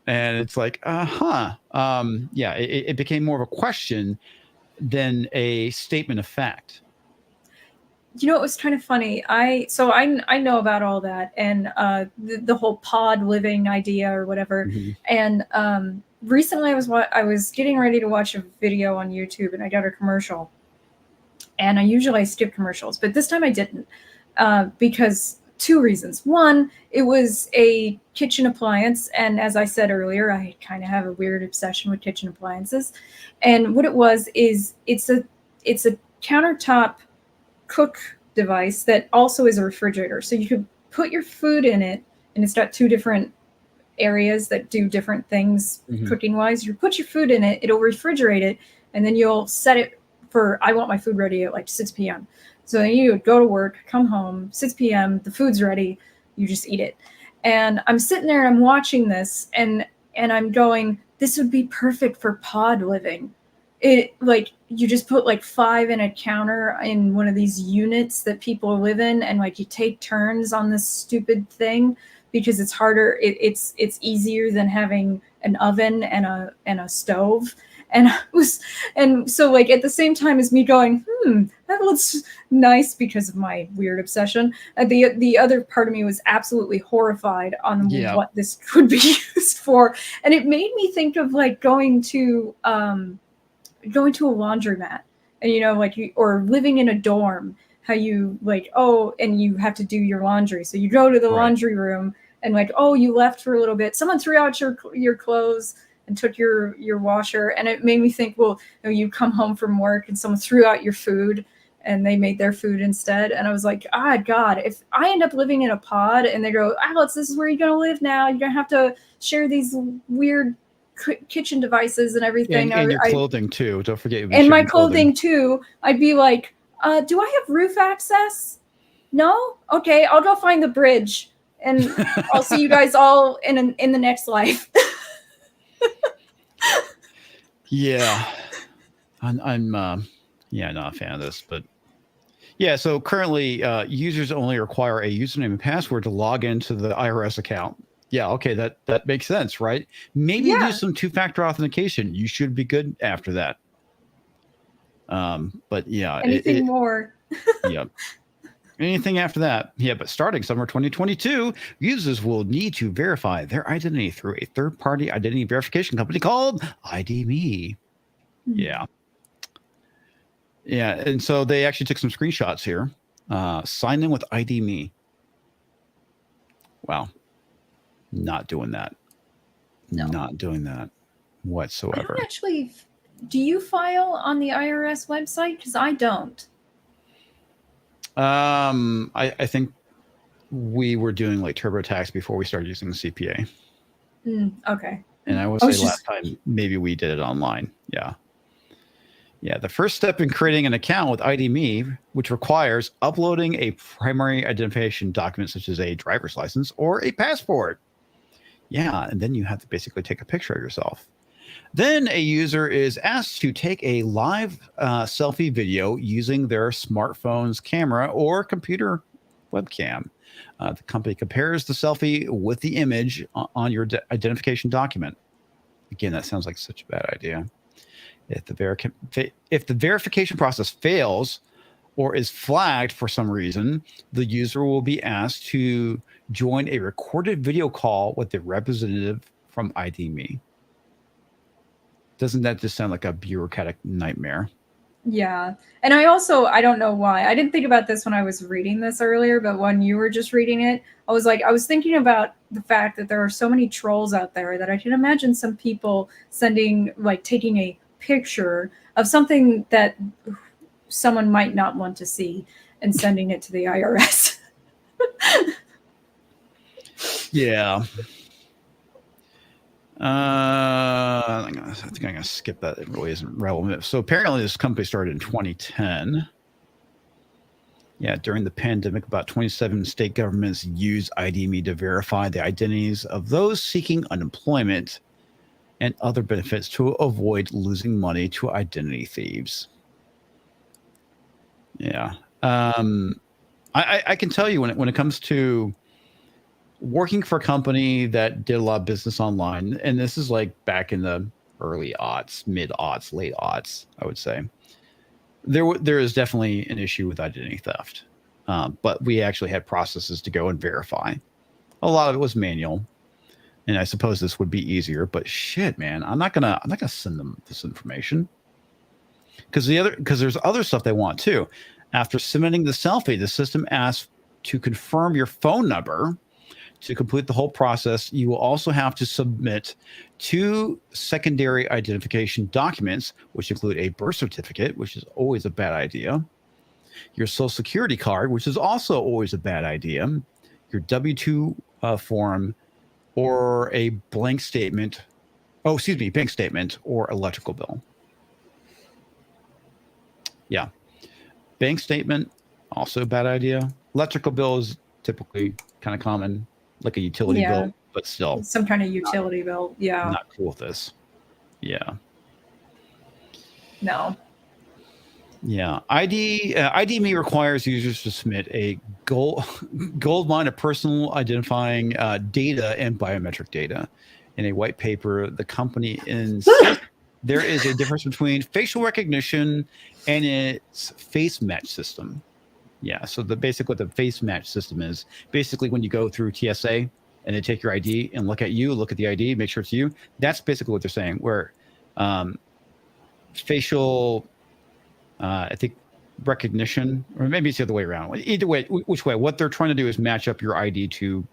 And it's like, yeah, it became more of a question than a statement of fact. You know, it was kind of funny. I know about all that, and the whole pod living idea or whatever. Mm-hmm. And recently, I was getting ready to watch a video on YouTube, and I got a commercial. And I usually skip commercials, but this time I didn't, because two reasons. One, it was a kitchen appliance, and as I said earlier, I kind of have a weird obsession with kitchen appliances. And what it was is it's a countertop cook device that also is a refrigerator. So you could put your food in it, and it's got two different areas that do different things cooking wise. You put your food in it, it'll refrigerate it, and then you'll set it for, I want my food ready at like 6 p.m. So then you would go to work, come home, 6 p.m., the food's ready, you just eat it. And I'm sitting there and I'm watching this, and I'm going, this would be perfect for pod living. It, like, you just put like 5 in a counter in one of these units that people live in, and like you take turns on this stupid thing because it's harder. It's easier than having an oven and a stove. And so like at the same time as me going, that looks nice because of my weird obsession, the other part of me was absolutely horrified on what this could be used for. And it made me think of like going to a laundromat, and you know, like or living in a dorm, how you like, and you have to do your laundry, so you go to the laundry room and like, you left for a little bit, someone threw out your clothes and took your washer. And it made me think, well, you come home from work and someone threw out your food and they made their food instead. And I was like, God, if I end up living in a pod and they go, Alex, this is where you're going to live now, you're going to have to share these weird kitchen devices and everything. And your clothing too. Don't forget. And my clothing too. I'd be like, do I have roof access? No? Okay, I'll go find the bridge. And I'll see you guys all in the next life. Yeah, I'm not a fan of this, but yeah. So currently, users only require a username and password to log into the IRS account. Yeah, okay, that makes sense, right? Maybe do some 2-factor authentication. You should be good after that. But yeah, anything more? Yeah. Anything after that. Yeah, but starting summer 2022, users will need to verify their identity through a third-party identity verification company called Idme. Yeah. Yeah, and so they actually took some screenshots here. Sign in with Idme. Wow. Not doing that. No. Not doing that whatsoever. I don't actually, do you file on the IRS website? Because I don't. I think we were doing like TurboTax before we started using the CPA. Okay. And I would say last time maybe we did it online. Yeah. Yeah. The first step in creating an account with Idme, which requires uploading a primary identification document such as a driver's license or a passport. Yeah. And then you have to basically take a picture of yourself. Then a user is asked to take a live selfie video using their smartphone's camera or computer webcam. The company compares the selfie with the image on your identification document. Again, that sounds like such a bad idea. If the verification process fails or is flagged for some reason, the user will be asked to join a recorded video call with the representative from Idme. Doesn't that just sound like a bureaucratic nightmare? Yeah. And I don't know why. I didn't think about this when I was reading this earlier, but when you were just reading it, I was thinking about the fact that there are so many trolls out there that I can imagine some people taking a picture of something that someone might not want to see and sending it to the IRS. Yeah. I think I'm gonna skip that. It really isn't relevant. So apparently, this company started in 2010. Yeah, during the pandemic, about 27 state governments used Idme to verify the identities of those seeking unemployment and other benefits to avoid losing money to identity thieves. Yeah. I can tell you when it comes to working for a company that did a lot of business online, and this is like back in the early aughts, mid aughts, late aughts, I would say, there is definitely an issue with identity theft. But we actually had processes to go and verify. A lot of it was manual, and I suppose this would be easier. But shit, man, I'm not gonna send them this information because there's other stuff they want too. After submitting the selfie, the system asks to confirm your phone number. To complete the whole process, you will also have to submit 2 secondary identification documents, which include a birth certificate, which is always a bad idea, your social security card, which is also always a bad idea, your W-2 form, or a bank statement or electrical bill. Yeah. Bank statement, also a bad idea. Electrical bill is typically kind of common, like a utility bill, but still. Some kind of utility bill. Yeah. Not cool with this. Yeah. No. Yeah. Idme requires users to submit a gold mine of personal identifying data and biometric data. In a white paper, the company insists there is a difference between facial recognition and its face match system. Yeah, so basically what the face match system is, basically when you go through TSA and they take your ID and look at the ID, make sure it's you. That's basically what they're saying, where facial, I think, recognition, or maybe it's the other way around. Either way, which way, what they're trying to do is match up your ID to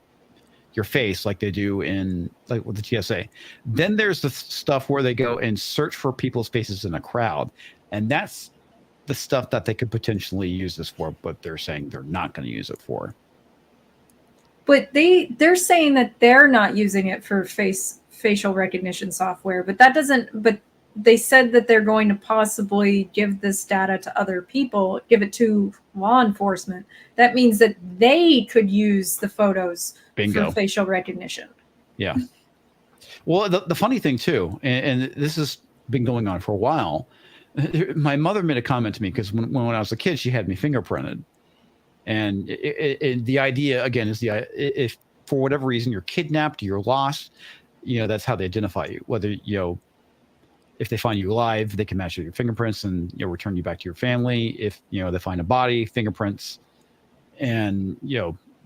your face like they do with the TSA. Then there's the stuff where they go and search for people's faces in a crowd. And that's the stuff that they could potentially use this for, but they're saying they're not going to use it for. But they're saying that they're not using it for facial recognition software, but they said that they're going to possibly give this data to other people, give it to law enforcement. That means that they could use the photos for facial recognition. Yeah. Well, the funny thing too, and this has been going on for a while, my mother made a comment to me because when I was a kid, she had me fingerprinted. And the idea, again, is if for whatever reason you're kidnapped, you're lost, that's how they identify you. Whether, if they find you alive, they can match your fingerprints and return you back to your family. If, they find a body, fingerprints, and,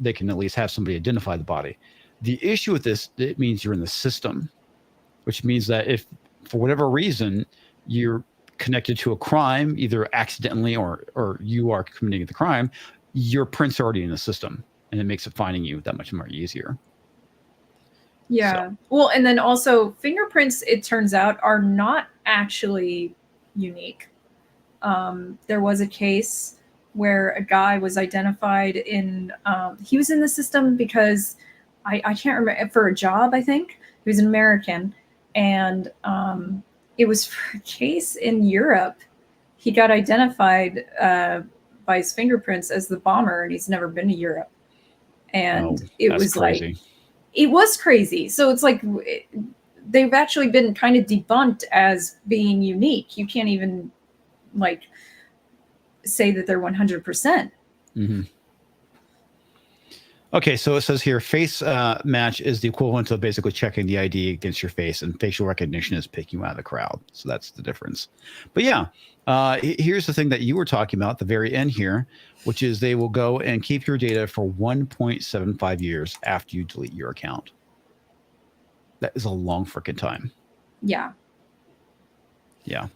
they can at least have somebody identify the body. The issue with this, it means you're in the system, which means that if for whatever reason you're connected to a crime, either accidentally or you are committing the crime, your prints are already in the system, and it makes it finding you that much more easier. Yeah. So. Well, and then also fingerprints, it turns out, are not actually unique. There was a case where a guy was identified he was in the system because I can't remember, for a job, I think. He was an American, and it was for a case in Europe. He got identified by his fingerprints as the bomber, and he's never been to Europe. And it was crazy. It was crazy. So it's like they've actually been kind of debunked as being unique. You can't even say that they're 100%. Mm-hmm. Okay, so it says here, face match is the equivalent of basically checking the ID against your face, and facial recognition is picking you out of the crowd. So that's the difference. But yeah, here's the thing that you were talking about at the very end here, which is they will go and keep your data for 1.75 years after you delete your account. That is a long freaking time. Yeah. Yeah.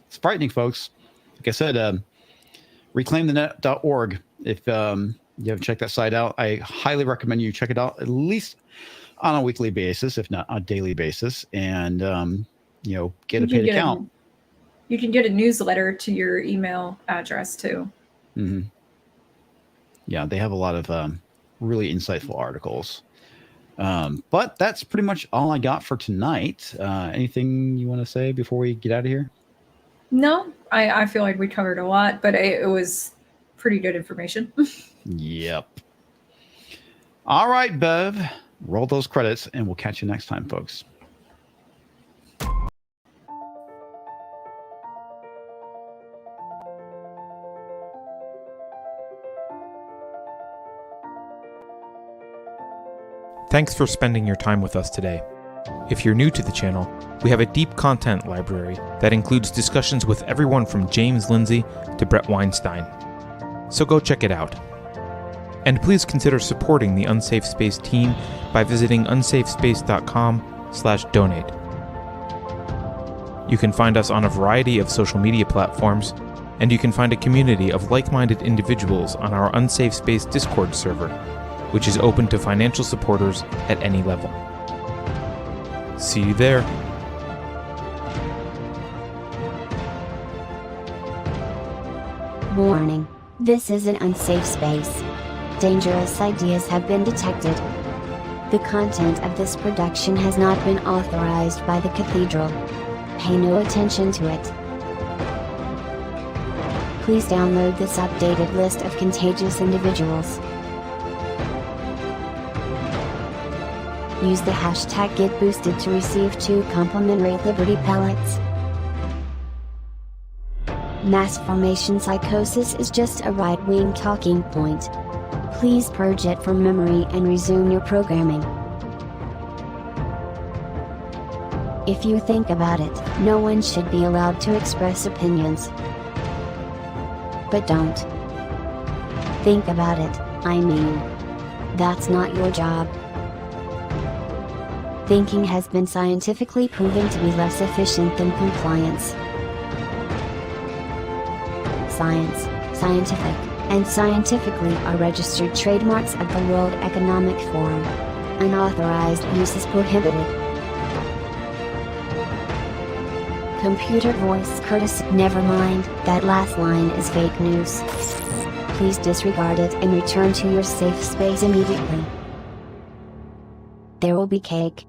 It's frightening, folks. Like I said, reclaimthenet.org. If you haven't checked that site out, I highly recommend you check it out at least on a weekly basis, if not on a daily basis, and get a paid account. You can get a newsletter to your email address too. Mm-hmm. Yeah, they have a lot of really insightful articles. But that's pretty much all I got for tonight. Anything you want to say before we get out of here? No, I feel like we covered a lot, but it was pretty good information. Yep. All right, Bev. Roll those credits, and we'll catch you next time, folks. Thanks for spending your time with us today. If you're new to the channel, we have a deep content library that includes discussions with everyone from James Lindsay to Brett Weinstein. So go check it out. And please consider supporting the Unsafe Space team by visiting unsafespace.com/donate. You can find us on a variety of social media platforms, and you can find a community of like-minded individuals on our Unsafe Space Discord server, which is open to financial supporters at any level. See you there. Warning. This is an unsafe space. Dangerous ideas have been detected. The content of this production has not been authorized by the Cathedral. Pay no attention to it. Please download this updated list of contagious individuals. Use the hashtag GetBoosted to receive 2 complimentary Liberty pellets. Mass formation psychosis is just a right-wing talking point. Please purge it from memory and resume your programming. If you think about it, no one should be allowed to express opinions. But don't. Think about it, I mean. That's not your job. Thinking has been scientifically proven to be less efficient than compliance. Science, scientific, and scientifically are registered trademarks of the World Economic Forum. Unauthorized use is prohibited. Computer voice courtesy. Never mind, that last line is fake news. Please disregard it and return to your safe space immediately. There will be cake.